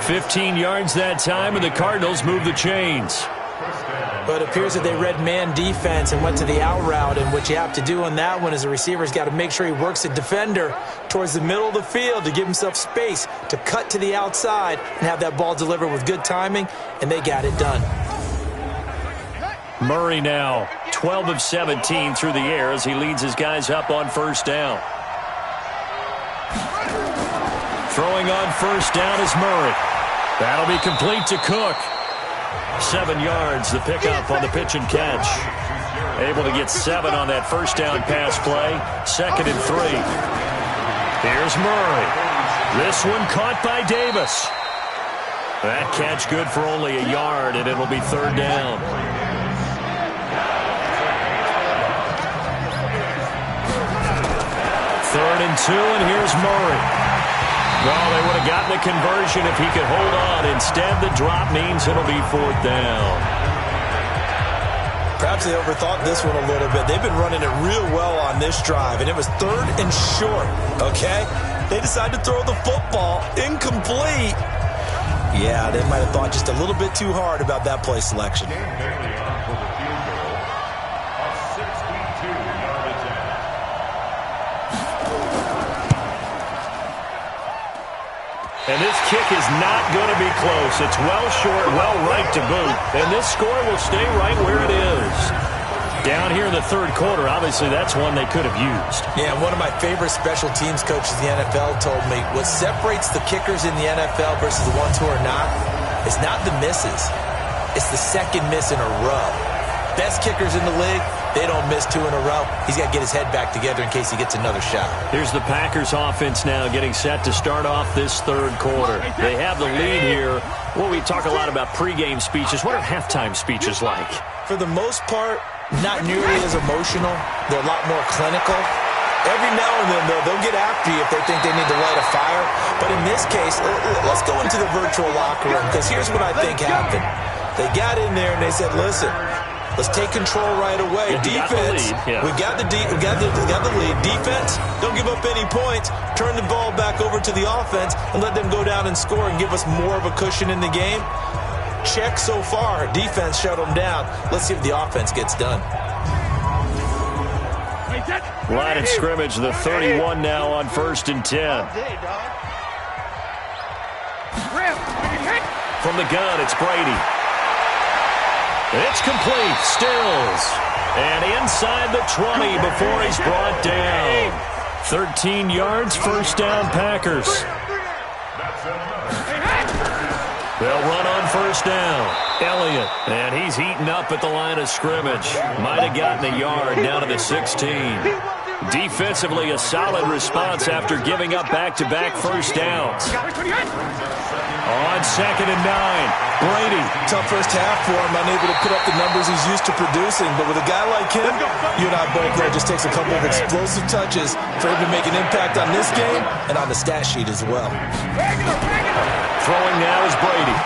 15 yards that time, and the Cardinals move the chains. But it appears that they read man defense and went to the out route, and what you have to do on that one is the receiver's got to make sure he works the defender towards the middle of the field to give himself space to cut to the outside and have that ball delivered with good timing, and they got it done. Murray now 12 of 17 through the air as he leads his guys up on first down. Throwing on first down is Murray. That'll be complete to Cook. 7 yards, the pickup on the pitch and catch. Able to get 7 on that first down pass play. 2nd and 3. Here's Murray. This one caught by Davis. That catch good for only a yard, and it'll be 3rd down. Third and 2, and here's Murray. Well, they would have gotten the conversion if he could hold on. Instead, the drop means it'll be 4th down. Perhaps they overthought this one a little bit. They've been running it real well on this drive, and it was 3rd and short, okay? They decided to throw the football incomplete. Yeah, they might have thought just a little bit too hard about that play selection. And this kick is not going to be close. It's well short, well right to boot. And this score will stay right where it is. Down here in the third quarter, obviously that's one they could have used. Yeah, one of my favorite special teams coaches in the NFL told me what separates the kickers in the NFL versus the ones who are not is not the misses. It's the second miss in a row. best kickers in the league, they don't miss 2 in a row. He's got to get his head back together in case he gets another shot. Here's the Packers offense now getting set to start off this third quarter. They have the lead here. Well, we talk a lot about pregame speeches. What are halftime speeches like? For the most part, not nearly as emotional. They're a lot more clinical. Every now and then, though, they'll get after you if they think they need to light a fire. But in this case, let's go into the virtual locker room, because here's what I think happened. They got in there and they said, listen, let's take control right away. Defense, we got the lead. Defense, don't give up any points. Turn the ball back over to the offense and let them go down and score and give us more of a cushion in the game. Check so far. Defense shut them down. Let's see if the offense gets done. Line of scrimmage, the 31 now on 1st and 10. From the gun, it's Brady. It's complete. Stills. And inside the 20 before he's brought down. 13 yards, first down, Packers. They'll run on first down. Elliott, and he's heating up at the line of scrimmage. Might have gotten a yard down to the 16. Defensively, a solid response after giving up back-to-back first downs. On 2nd and 9, Brady. Tough first half for him, unable to put up the numbers he's used to producing. But with a guy like him, you and I both know it just takes a couple of explosive touches for him to make an impact on this game and on the stat sheet as well. Throwing now is Brady.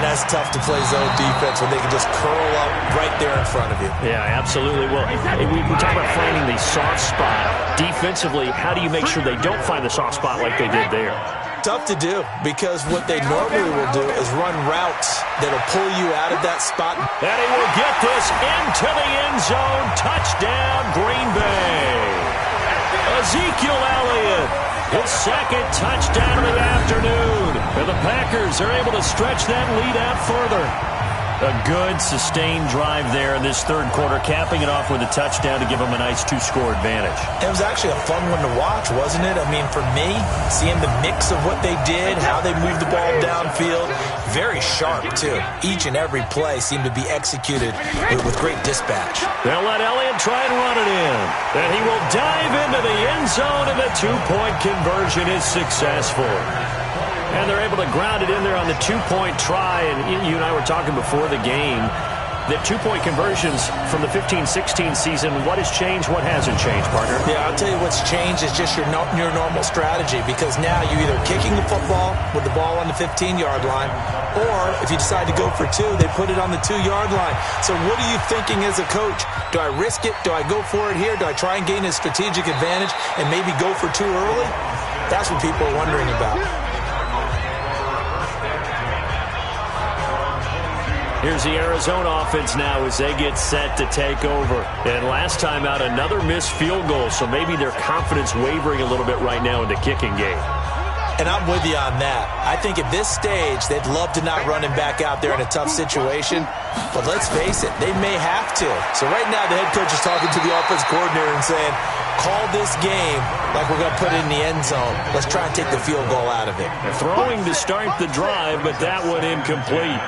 That's tough to play zone defense when they can just curl up right there in front of you. Yeah, absolutely. Well, we talk about finding the soft spot. Defensively, how do you make sure they don't find the soft spot like they did there? Tough to do, because what they normally will do is run routes that'll pull you out of that spot. And he will get this into the end zone. Touchdown, Green Bay. Ezekiel Elliott, his second touchdown of the afternoon. And the Packers are able to stretch that lead out further. A good, sustained drive there in this third quarter, capping it off with a touchdown to give them a nice 2-score advantage. It was actually a fun one to watch, wasn't it? I mean, for me, seeing the mix of what they did, how they moved the ball downfield, very sharp, too. Each and every play seemed to be executed with great dispatch. They'll let Elliott try and run it in. And he will dive into the end zone, and the 2-point conversion is successful. And they're able to ground it in there on the 2-point try. And you and I were talking before the game that 2-point conversions from the 15-16 season, what has changed, what hasn't changed, partner? Yeah, I'll tell you what's changed is just your normal strategy, because now you're either kicking the football with the ball on the 15-yard line, or if you decide to go for 2, they put it on the 2-yard line. So what are you thinking as a coach? Do I risk it? Do I go for it here? Do I try and gain a strategic advantage and maybe go for 2 early? That's what people are wondering about. Here's the Arizona offense now as they get set to take over. And last time out, another missed field goal, so maybe their confidence wavering a little bit right now in the kicking game. And I'm with you on that. I think at this stage, they'd love to not run him back out there in a tough situation. But let's face it, they may have to. So right now, the head coach is talking to the offense coordinator and saying, call this game like we're going to put it in the end zone. Let's try and take the field goal out of it. They're throwing to start the drive, but that one incomplete.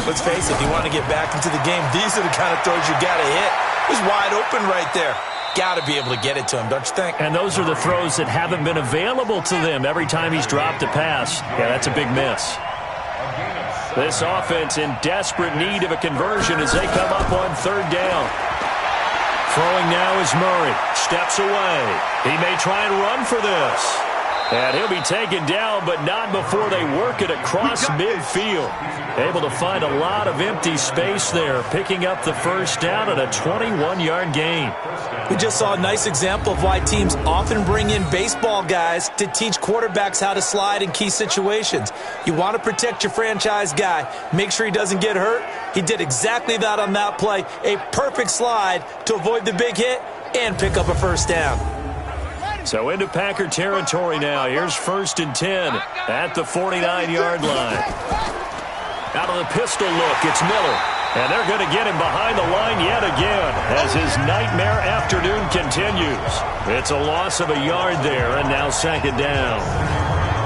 Let's face it, if you want to get back into the game, these are the kind of throws you got to hit. He's wide open right there. Got to be able to get it to him, don't you think? And those are the throws that haven't been available to them every time he's dropped a pass. Yeah, that's a big miss. This offense in desperate need of a conversion as they come up on 3rd down. Throwing now is Murray. Steps away. He may try and run for this. And he'll be taken down, but not before they work it across midfield. Able to find a lot of empty space there, picking up the first down at a 21-yard gain. We just saw a nice example of why teams often bring in baseball guys to teach quarterbacks how to slide in key situations. You want to protect your franchise guy. Make sure he doesn't get hurt. He did exactly that on that play. A perfect slide to avoid the big hit and pick up a first down. So into Packer territory now. Here's 1st and 10 at the 49-yard line. Out of the pistol look, it's Miller. And they're going to get him behind the line yet again as his nightmare afternoon continues. It's a loss of a yard there, and now 2nd down.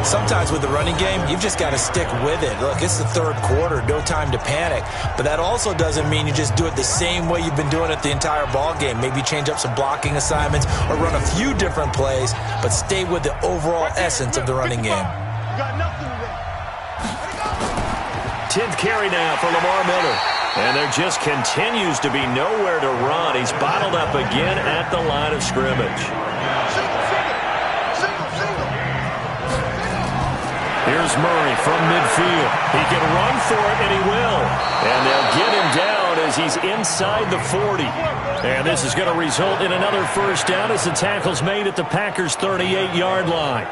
Sometimes with the running game, you've just got to stick with it. Look, it's the third quarter, no time to panic. But that also doesn't mean you just do it the same way you've been doing it the entire ball game. Maybe change up some blocking assignments or run a few different plays, but stay with the overall essence of the running game. 10th carry now for Lamar Miller. And there just continues to be nowhere to run. He's bottled up again at the line of scrimmage. Here's Murray from midfield. He can run for it, and he will. And they'll get him down as he's inside the 40. And this is going to result in another first down as the tackle's made at the Packers' 38-yard line.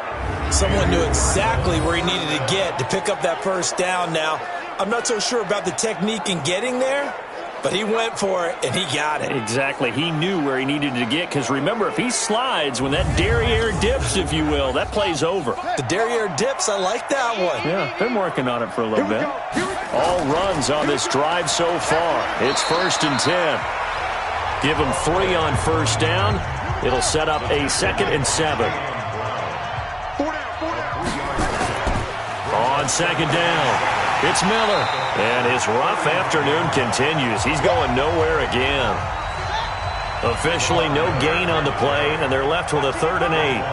Someone knew exactly where he needed to get to pick up that first down now. I'm not so sure about the technique in getting there, but he went for it, and he got it. Exactly. He knew where he needed to get, because remember, if he slides, when that derriere dips, if you will, that play's over. The derriere dips, I like that one. Yeah, been working on it for a little bit. All runs on this drive so far. It's 1st and 10. Give him 3 on first down. It'll set up a 2nd and 7. On 2nd down. It's Miller, and his rough afternoon continues. He's going nowhere again. Officially no gain on the play, and they're left with a 3rd and 8.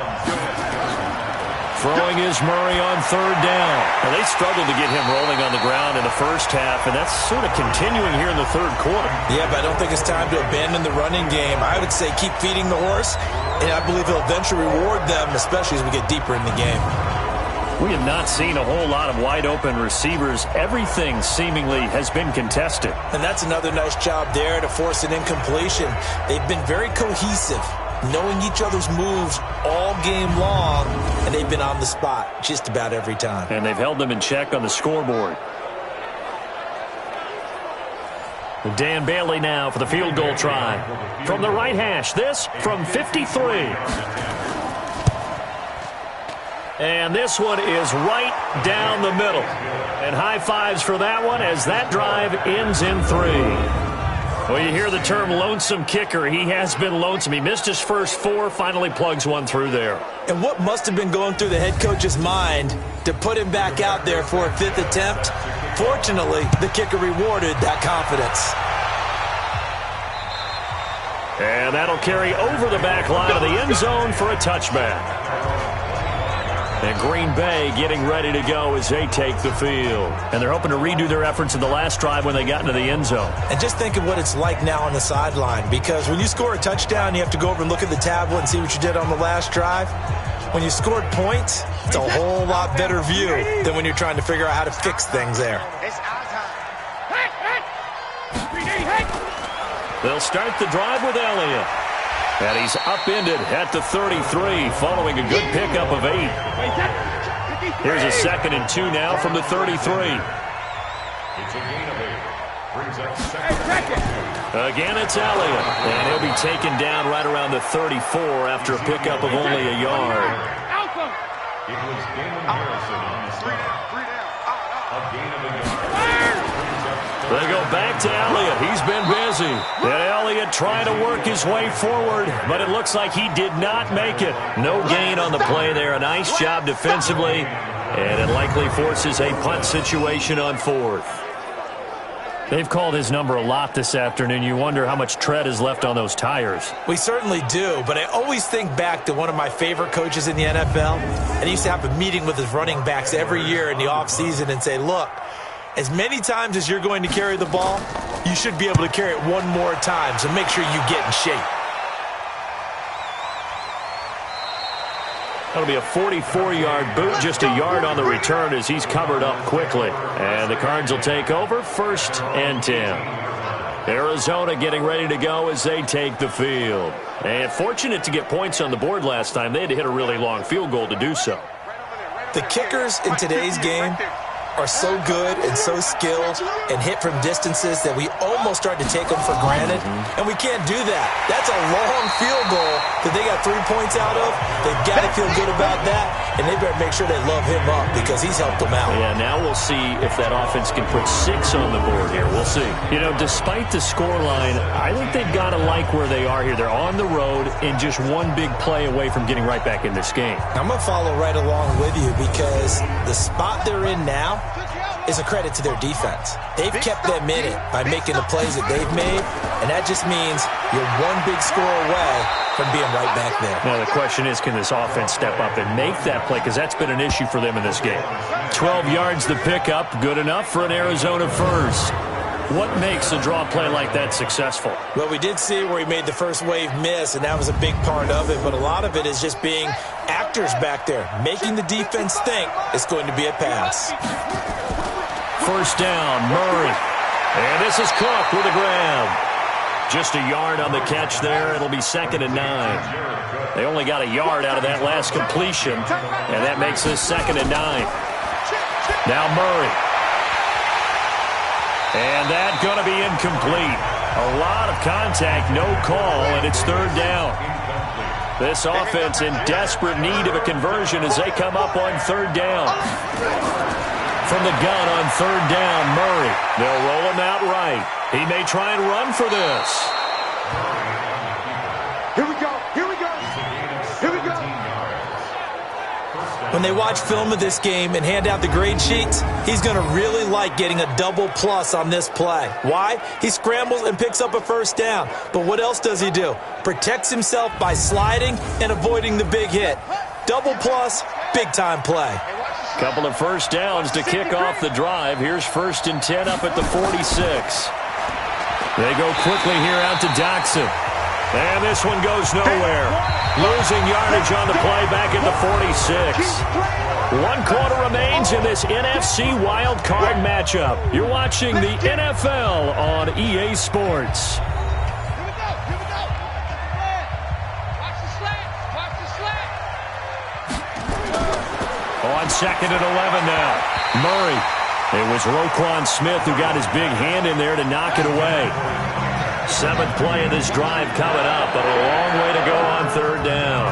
Throwing is Murray on 3rd down. And they struggled to get him rolling on the ground in the first half, and that's sort of continuing here in the 3rd quarter. Yeah, but I don't think it's time to abandon the running game. I would say keep feeding the horse, and I believe he'll eventually reward them, especially as we get deeper in the game. We have not seen a whole lot of wide-open receivers. Everything seemingly has been contested. And that's another nice job there to force an incompletion. They've been very cohesive, knowing each other's moves all game long, and they've been on the spot just about every time. And they've held them in check on the scoreboard. Dan Bailey now for the field goal try. From the right hash, this from 53. And this one is right down the middle. And high fives for that one as that drive ends in 3. Well, you hear the term lonesome kicker. He has been lonesome. He missed his first 4, finally plugs one through there. And what must have been going through the head coach's mind to put him back out there for a 5th attempt? Fortunately, the kicker rewarded that confidence. And that'll carry over the back line of the end zone for a touchback. And Green Bay getting ready to go as they take the field. And they're hoping to redo their efforts in the last drive when they got into the end zone. And just think of what it's like now on the sideline, because when you score a touchdown, you have to go over and look at the tablet and see what you did on the last drive. When you scored points, it's a whole lot better view than when you're trying to figure out how to fix things there. They'll start the drive with Elliott. And he's upended at the 33 following a good pickup of 8. Here's a 2nd and 2 now from the 33. It's a gain of 8. Brings up 2nd. Again, it's Elliott. And he'll be taken down right around the 34 after a pickup of only a yard. It was Damon Harrison on the snap. A gain of a yard. They go back to Elliott. He's been busy. And Elliott trying to work his way forward, but it looks like he did not make it. No gain on the play there. A nice job defensively, and it likely forces a punt situation on 4th. They've called his number a lot this afternoon. You wonder how much tread is left on those tires. We certainly do, but I always think back to one of my favorite coaches in the NFL, and he used to have a meeting with his running backs every year in the offseason and say, look, as many times as you're going to carry the ball, you should be able to carry it one more time, so make sure you get in shape. That'll be a 44-yard boot, just a yard on the return as he's covered up quickly. And the Cards will take over 1st and 10. Arizona getting ready to go as they take the field. And fortunate to get points on the board last time. They had to hit a really long field goal to do so. The kickers in today's game are so good and so skilled and hit from distances that we almost start to take them for granted, and we can't do that. That's a long field goal that they got 3 points out of, they've got to feel good about that, and they better make sure they love him up because he's helped them out. Yeah, now we'll see if that offense can put 6 on the board here. We'll see. You know, despite the scoreline, I think they've got to like where they are here. They're on the road and just one big play away from getting right back in this game. I'm going to follow right along with you because the spot they're in now is a credit to their defense. They've kept them in it by making the plays that they've made, and that just means you're one big score away from being right back there. Now, the question is, can this offense step up and make that play? Because that's been an issue for them in this game. 12 yards the pickup, good enough for an Arizona first. What makes a draw play like that successful? Well, we did see where he made the first wave miss, and that was a big part of it, but a lot of it is just being actors back there, making the defense think it's going to be a pass. First down, Murray. And this is Cook with a grab. Just a yard on the catch there. It'll be 2nd and 9. They only got a yard out of that last completion, and that makes this 2nd and 9. Now Murray. And that's going to be incomplete. A lot of contact, no call, and it's 3rd down. This offense in desperate need of a conversion as they come up on 3rd down. From the gun on 3rd down, Murray. They'll roll him out right. He may try and run for this. Here we go. Here we go. Here we go. When they watch film of this game and hand out the grade sheets, he's going to really like getting a double plus on this play. Why? He scrambles and picks up a first down. But what else does he do? Protects himself by sliding and avoiding the big hit. Double plus, big-time play. Couple of first downs to kick off the drive. Here's 1st and 10 up at the 46. They go quickly here out to Doxson. And this one goes nowhere. Losing yardage on the play back at the 46. 1 quarter remains in this NFC wild card matchup. You're watching the NFL on EA Sports. On 2nd and 11 now. Murray. It was Roquan Smith who got his big hand in there to knock it away. 7th play of this drive coming up, but a long way to go on 3rd down.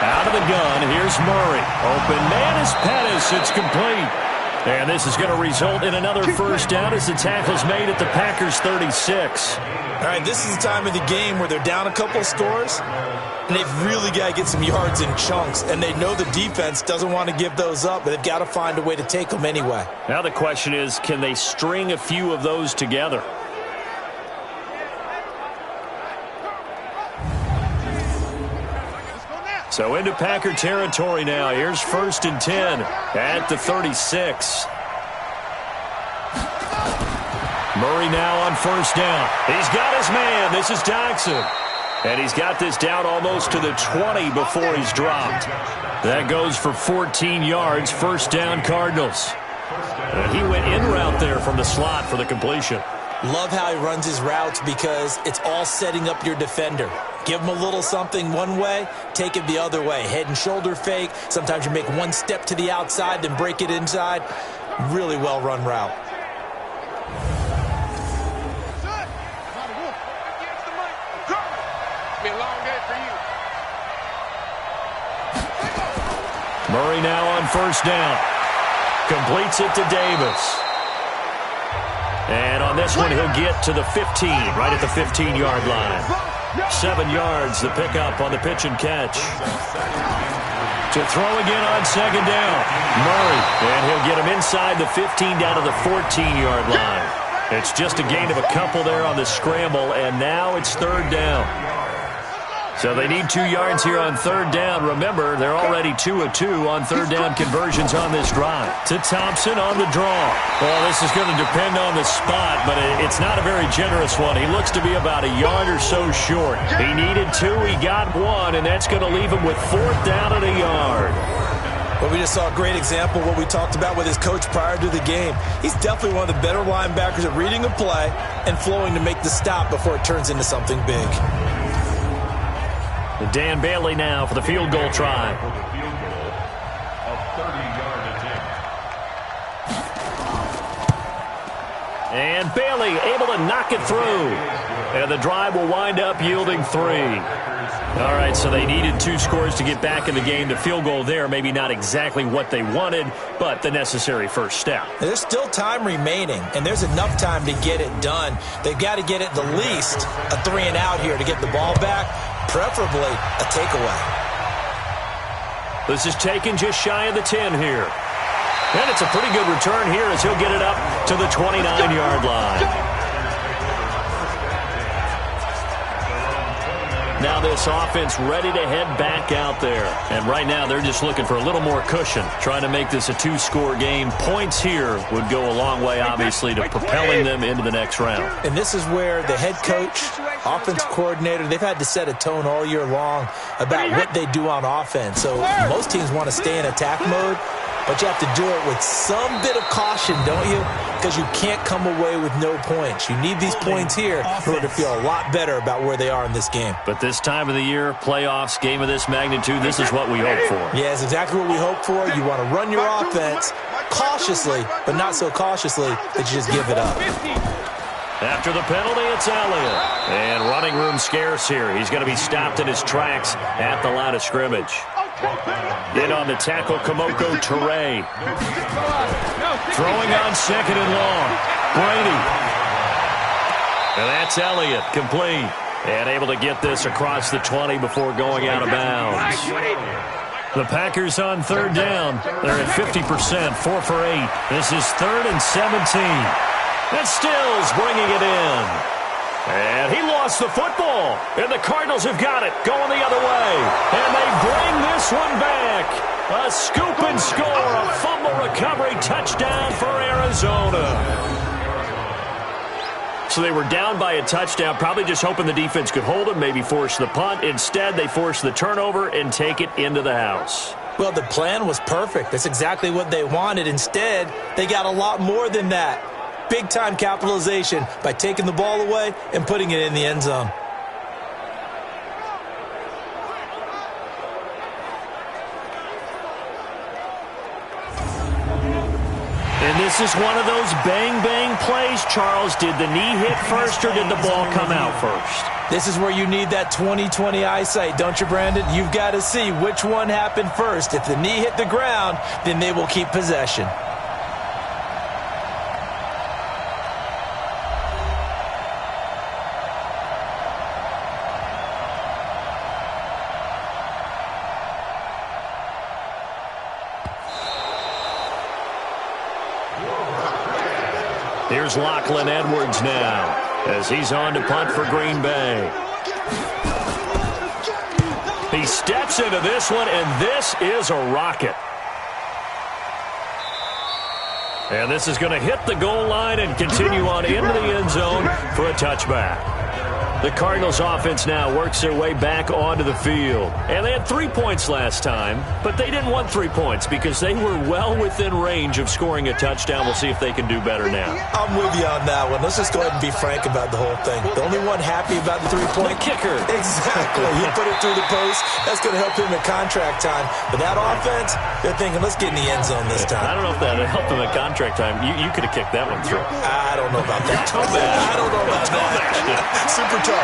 Out of the gun, here's Murray. Open man is Pettis. It's complete. And this is going to result in another first down as the tackle's made at the Packers' 36. All right, this is the time of the game where they're down a couple of scores, and they've really got to get some yards in chunks, and they know the defense doesn't want to give those up, but they've got to find a way to take them anyway. Now the question is, can they string a few of those together? So into Packer territory now. Here's 1st and 10 at the 36. Murray now on first down. He's got his man. This is Doxson. And he's got this down almost to the 20 before he's dropped. That goes for 14 yards. First down, Cardinals. And he went in route there from the slot for the completion. Love how he runs his routes because it's all setting up your defender. Give him a little something one way, take it the other way. Head and shoulder fake. Sometimes you make one step to the outside, then break it inside. Really well run route. Murray now on first down. Completes it to Davis. And on this one, he'll get to the 15, right at the 15-yard line. 7 yards, the pickup on the pitch and catch. To throw again on second down. Murray, and he'll get him inside the 15 down to the 14-yard line. It's just a gain of a couple there on the scramble, and now it's 3rd down. So they need 2 yards here on 3rd down. Remember, they're already 2 of 2 on 3rd down conversions on this drive. To Thompson on the draw. Well, this is going to depend on the spot, but it's not a very generous one. He looks to be about a yard or so short. He needed 2, he got 1, and that's going to leave him with 4th down and a yard. Well, we just saw a great example of what we talked about with his coach prior to the game. He's definitely one of the better linebackers at reading a play and flowing to make the stop before it turns into something big. Dan Bailey now for the field goal try. And Bailey able to knock it through. And the drive will wind up yielding 3. All right, so they needed 2 scores to get back in the game. The field goal there, maybe not exactly what they wanted, but the necessary first step. There's still time remaining, and there's enough time to get it done. They've got to get at the least a 3-and-out here to get the ball back, preferably a takeaway. This is taken just shy of the 10 here. And it's a pretty good return here as he'll get it up to the 29-yard line. Now this offense ready to head back out there. And right now they're just looking for a little more cushion, trying to make this a 2-score game. Points here would go a long way, obviously, to propelling them into the next round. And this is where the head coach, offense coordinator, they've had to set a tone all year long about what they do on offense. So most teams want to stay in attack mode, but you have to do it with some bit of caution, don't you? Because you can't come away with no points. You need these points here in order to feel a lot better about where they are in this game. But this time of the year, playoffs, game of this magnitude, this is what we hope for. Yeah, it's exactly what we hope for. You want to run your offense cautiously, but not so cautiously that you just give it up. After the penalty, it's Elliott. And running room scarce here. He's going to be stopped in his tracks at the line of scrimmage. In on the tackle, Kamoko Toure. Throwing on 2nd and long. Brady. And that's Elliott, complete. And able to get this across the 20 before going out of bounds. The Packers on 3rd down. They're at 50%, 4 for 8. This is 3rd and 17. And Stills bringing it in. And he lost the football. And the Cardinals have got it, going the other way. And they bring this one back. A scoop and score, a fumble recovery touchdown for Arizona. So they were down by a touchdown, probably just hoping the defense could hold them, maybe force the punt. Instead, they force the turnover and take it into the house. Well, the plan was perfect. That's exactly what they wanted. Instead, they got a lot more than that. Big-time capitalization by taking the ball away and putting it in the end zone. And this is one of those bang-bang plays, Charles. Did the knee hit first or did the ball come out first? This is where you need that 20/20 eyesight, don't you, Brandon? You've got to see which one happened first. If the knee hit the ground, then they will keep possession. Here's Lachlan Edwards now as he's on to punt for Green Bay. He steps into this one, and this is a rocket. And this is going to hit the goal line and continue on into the end zone for a touchback. The Cardinals offense now works their way back onto the field. And they had 3 points last time, but they didn't want 3 points because they were well within range of scoring a touchdown. We'll see if they can do better now. I'm with you on that one. Let's just go ahead and be frank about the whole thing. The only one happy about the 3-point kicker. Exactly. He put it through the post. That's going to help him at contract time. But that offense, they're thinking, let's get in the end zone this time. I don't know if that helped him at contract time. You could have kicked that one through. I don't know about that. I don't know about that. Super tough. And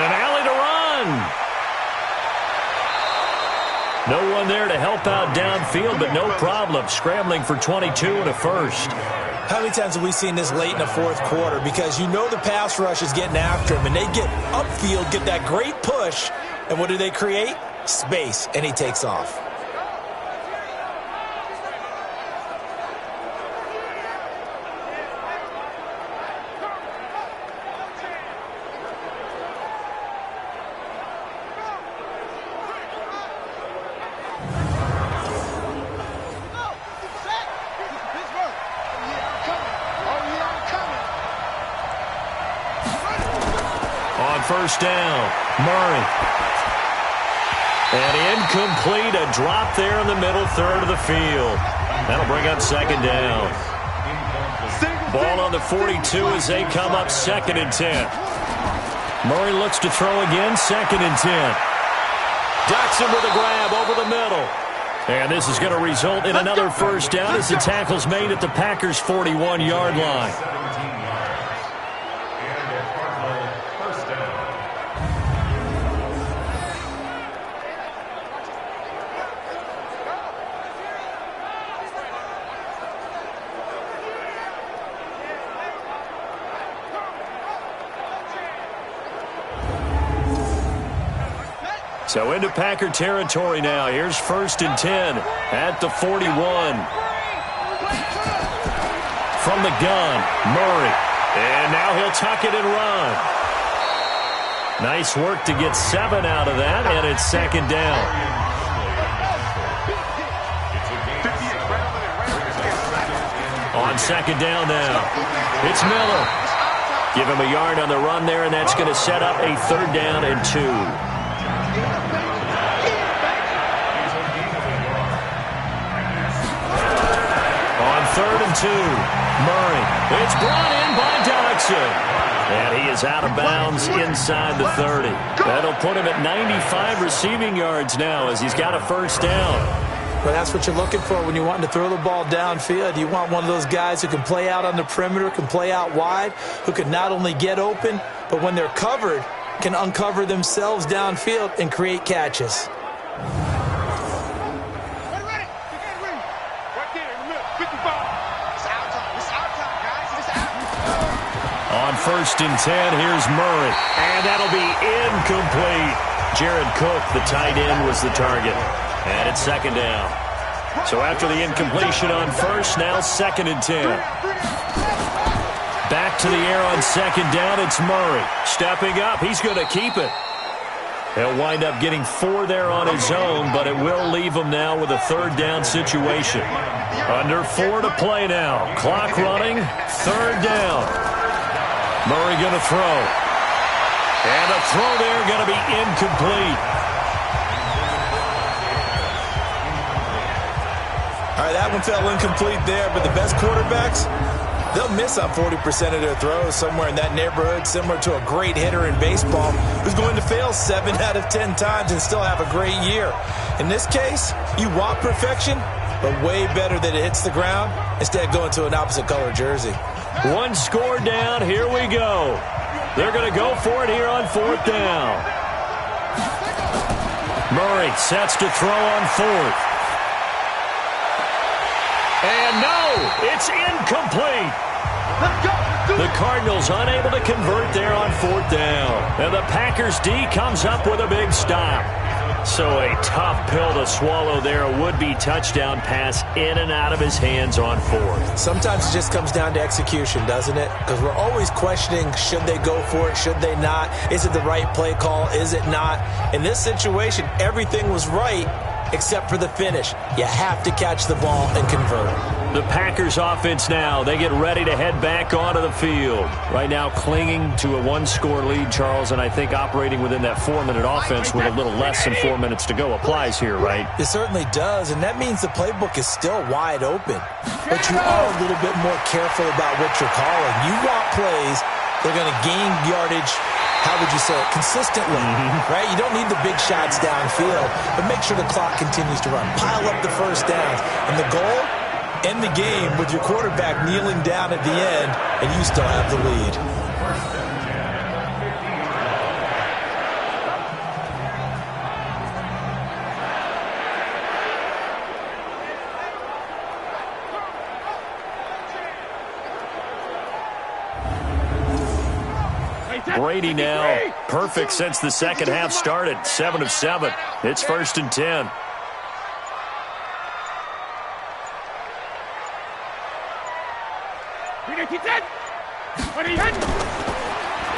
an alley to run. No one there to help out downfield, but no problem. Scrambling for 22 and a first. How many times have we seen this late in the fourth quarter? Because you know the pass rush is getting after him, and they get upfield, get that great push, and what do they create? Space, and he takes off. First down, Murray. And incomplete, a drop there in the middle third of the field. That'll bring up 2nd down. Ball on the 42 as they come up 2nd and 10. Murray looks to throw again, 2nd and 10. Jackson with a grab over the middle. And this is going to result in another first down as the tackle's made at the Packers' 41-yard line. So into Packer territory now. Here's 1st and 10 at the 41. From the gun, Murray. And now he'll tuck it and run. Nice work to get 7 out of that, and it's 2nd down. On 2nd down now, it's Miller. Give him a yard on the run there, and that's going to set up a 3rd down and 2. On 3rd and 2, Murray. It's brought in by Dodson. And he is out of bounds inside the 30. That'll put him at 95 receiving yards now as he's got a 1st down. But that's what you're looking for when you want to throw the ball downfield. You want one of those guys who can play out on the perimeter, can play out wide, who can not only get open, but when they're covered, can uncover themselves downfield and create catches. On 1st and 10, here's Murray. And that'll be incomplete. Jared Cook, the tight end, was the target. And it's 2nd down. So after the incompletion on 1st, now 2nd and 10. Back to the air on 2nd down, it's Murray. Stepping up, he's going to keep it. He'll wind up getting 4 there on his own, but it will leave him now with a 3rd down situation. Under 4 to play now. Clock running, 3rd down. Murray going to throw. And a throw there going to be incomplete. All right, that one fell incomplete there, but the best quarterbacks, they'll miss on 40% of their throws, somewhere in that neighborhood, similar to a great hitter in baseball who's going to fail 7 out of 10 times and still have a great year. In this case, you want perfection, but way better that it hits the ground instead of going to an opposite color jersey. 1 score down. Here we go. They're going to go for it here on 4th down. Murray sets to throw on 4th. And no, it's incomplete. The Cardinals unable to convert there on 4th down. And the Packers D comes up with a big stop. So a tough pill to swallow there. A would-be touchdown pass in and out of his hands on 4th. Sometimes it just comes down to execution, doesn't it? Because we're always questioning, should they go for it, should they not? Is it the right play call, is it not? In this situation, everything was right except for the finish. You have to catch the ball and convert. The Packers offense now, they get ready to head back onto the field. Right now clinging to a 1-score lead, Charles, and I think operating within that 4-minute offense with a little less than 4 minutes to go applies here, right? It certainly does, and that means the playbook is still wide open. But you are a little bit more careful about what you're calling. You want plays that are going to gain yardage, how would you say it, consistently, right? You don't need the big shots downfield, but make sure the clock continues to run. Pile up the 1st downs. And the goal? End the game with your quarterback kneeling down at the end, and you still have the lead. Brady now perfect since the 2nd half started. 7 of 7. It's 1st and 10.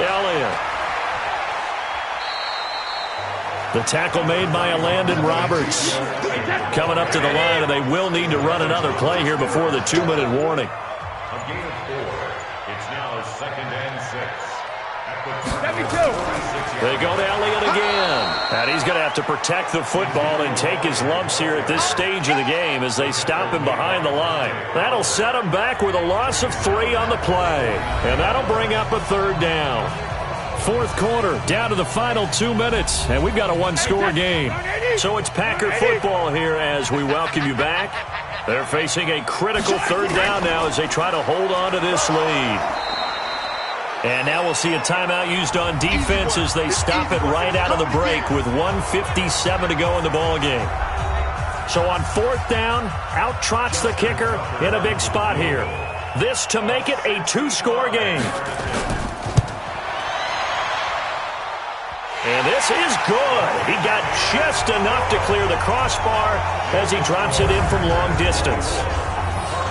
Elliott. The tackle made by Landon Roberts. Coming up to the line, and they will need to run another play here before the 2-minute warning. A gain of 4. It's now 2nd and 6. They go to Elliott again. And he's going to have to protect the football and take his lumps here at this stage of the game as they stop him behind the line. That'll set him back with a loss of 3 on the play. And that'll bring up a 3rd down. 4th quarter, down to the final 2 minutes, and we've got a 1-score game. So it's Packer football here as we welcome you back. They're facing a critical 3rd down now as they try to hold on to this lead. And now we'll see a timeout used on defense as they stop it right out of the break with 1:57 to go in the ball game. So on 4th down, out trots the kicker in a big spot here. This to make it a 2-score game. And this is good. He got just enough to clear the crossbar as he drops it in from long distance.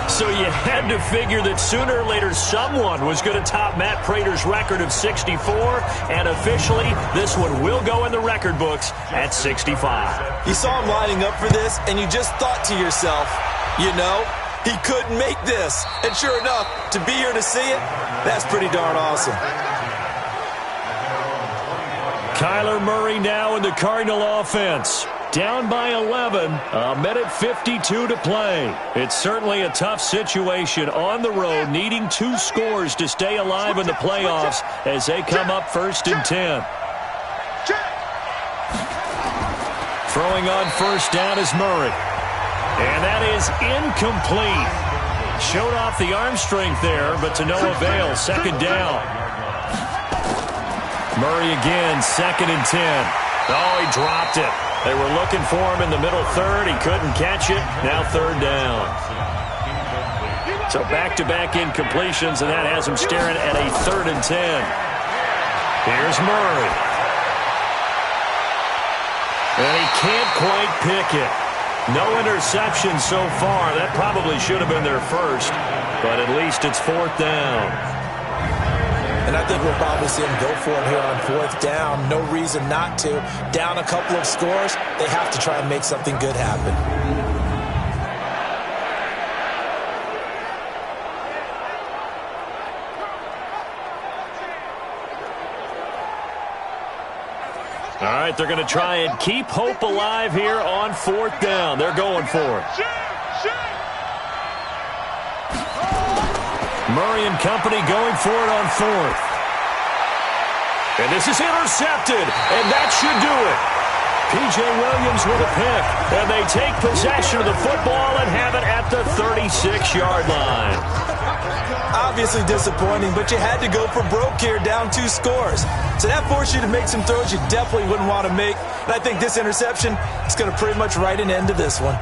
So you had to figure that sooner or later someone was going to top Matt Prater's record of 64, and officially this one will go in the record books at 65. You saw him lining up for this, and you just thought to yourself, you know, he couldn't make this. And sure enough, to be here to see it, that's pretty darn awesome. Kyler Murray now in the Cardinal offense. Down by 11, a minute 52 to play. It's certainly a tough situation on the road, needing 2 scores to stay alive in the playoffs as they come up 1st and 10. Throwing on first down is Murray. And that is incomplete. Showed off the arm strength there, but to no avail. 2nd down. Murray again, 2nd and 10. Oh, he dropped it. They were looking for him in the middle 3rd. He couldn't catch it. Now 3rd down. So back-to-back incompletions, and that has him staring at a 3rd and 10. Here's Murray. And he can't quite pick it. No interception so far. That probably should have been their first, but at least it's 4th down. And I think we'll probably see him go for it here on 4th down. No reason not to. Down a couple of scores, they have to try and make something good happen. All right, they're going to try and keep hope alive here on 4th down. They're going for it. Murray and company going for it on 4th. And this is intercepted, and that should do it. P.J. Williams with a pick, and they take possession of the football and have it at the 36-yard line. Obviously disappointing, but you had to go for broke here, down 2 scores. So that forced you to make some throws you definitely wouldn't want to make. And I think this interception is going to pretty much write an end to this one.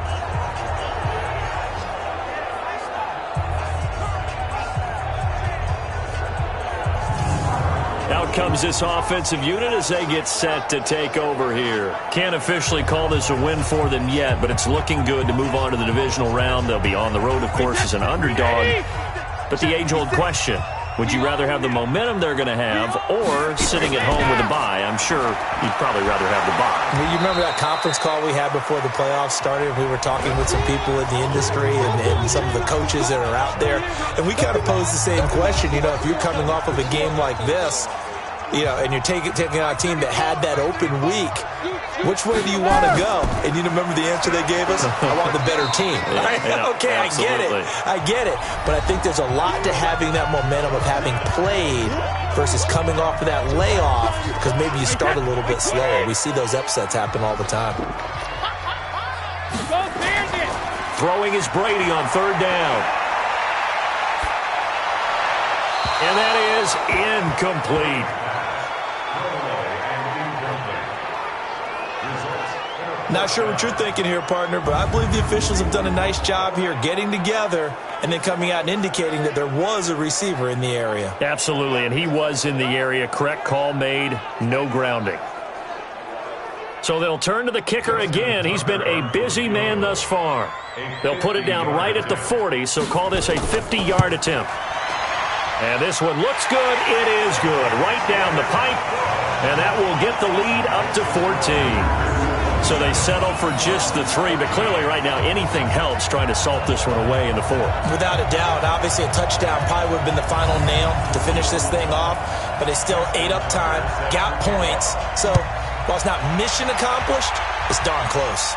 Out comes this offensive unit as they get set to take over here. Can't officially call this a win for them yet, but it's looking good to move on to the divisional round. They'll be on the road, of course, as an underdog. But the age-old question, would you rather have the momentum they're going to have or sitting at home with a bye? I'm sure you'd probably rather have the bye. You remember that conference call we had before the playoffs started? We were talking with some people in the industry and some of the coaches that are out there. And we kind of posed the same question. You know, if you're coming off of a game like this, you know, and you're taking on a team that had that open week, which way do you want to go? And you remember the answer they gave us? I want the better team. Okay, absolutely. I get it. But I think there's a lot to having that momentum of having played versus coming off of that layoff, because maybe you start a little bit slower. We see those upsets happen all the time. Throwing is Brady on 3rd down. And that is incomplete. Not sure what you're thinking here, partner, but I believe the officials have done a nice job here getting together and then coming out and indicating that there was a receiver in the area. Absolutely, and he was in the area. Correct call made, no grounding. So they'll turn to the kicker again. He's been a busy man thus far. They'll put it down right at the 40, so call this a 50-yard attempt. And this one looks good. It is good. Right down the pipe, and that will get the lead up to 14. So they settle for just the 3, but clearly right now anything helps trying to salt this one away in the 4th. Without a doubt, obviously a touchdown probably would have been the final nail to finish this thing off, but they still ate up time, got points. So while it's not mission accomplished, it's darn close.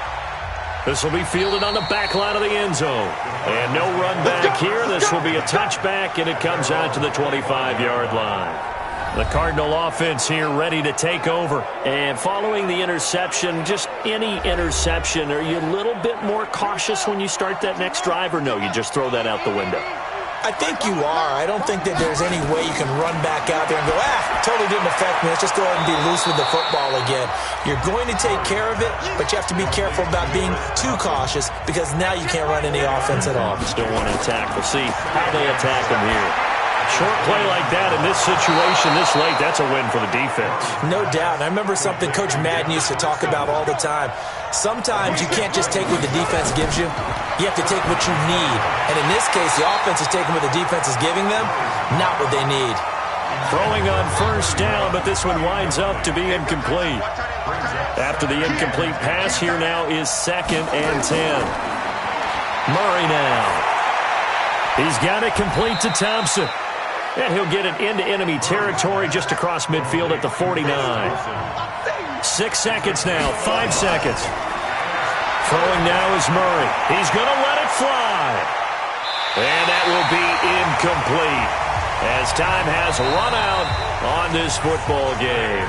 This will be fielded on the back line of the end zone. And no run back here. This will be a touchback, and it comes out to the 25-yard line. The Cardinal offense here ready to take over. And following the interception, just any interception, are you a little bit more cautious when you start that next drive, or no, you just throw that out the window? I think you are. I don't think that there's any way you can run back out there and go, totally didn't affect me. Let's just go ahead and be loose with the football again. You're going to take care of it, but you have to be careful about being too cautious because now you can't run any offense at all. Still want to attack. We'll see how they attack them here. Short play like that in this situation this late, that's a win for the defense. No doubt. And I remember something Coach Madden used to talk about all the time. Sometimes you can't just take what the defense gives you. You have to take what you need. And in this case, the offense is taking what the defense is giving them, not what they need. Throwing on first down, but this one winds up to be incomplete. After the incomplete pass, here now is 2nd and 10. Murray now. He's got it complete to Thompson. And he'll get it into enemy territory just across midfield at the 49. 6 seconds now, 5 seconds. Throwing now is Murray. He's going to let it fly. And that will be incomplete as time has run out on this football game.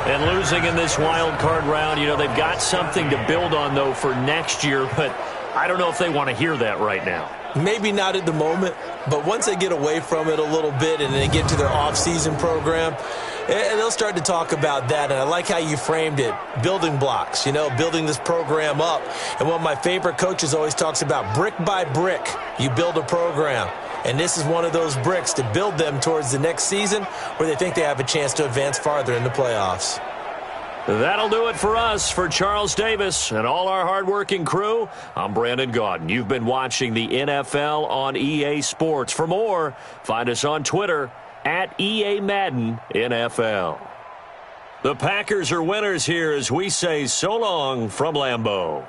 And losing in this wild card round, you know, they've got something to build on, though, for next year. But I don't know if they want to hear that right now. Maybe not at the moment, but once they get away from it a little bit and they get to their off-season program, they'll start to talk about that. And I like how you framed it, building blocks, you know, building this program up. And one of my favorite coaches always talks about brick by brick, you build a program. And this is one of those bricks to build them towards the next season where they think they have a chance to advance farther in the playoffs. That'll do it for us. For Charles Davis and all our hardworking crew, I'm Brandon Gaudin. You've been watching the NFL on EA Sports. For more, find us on Twitter at EA Madden NFL. The Packers are winners here as we say so long from Lambeau.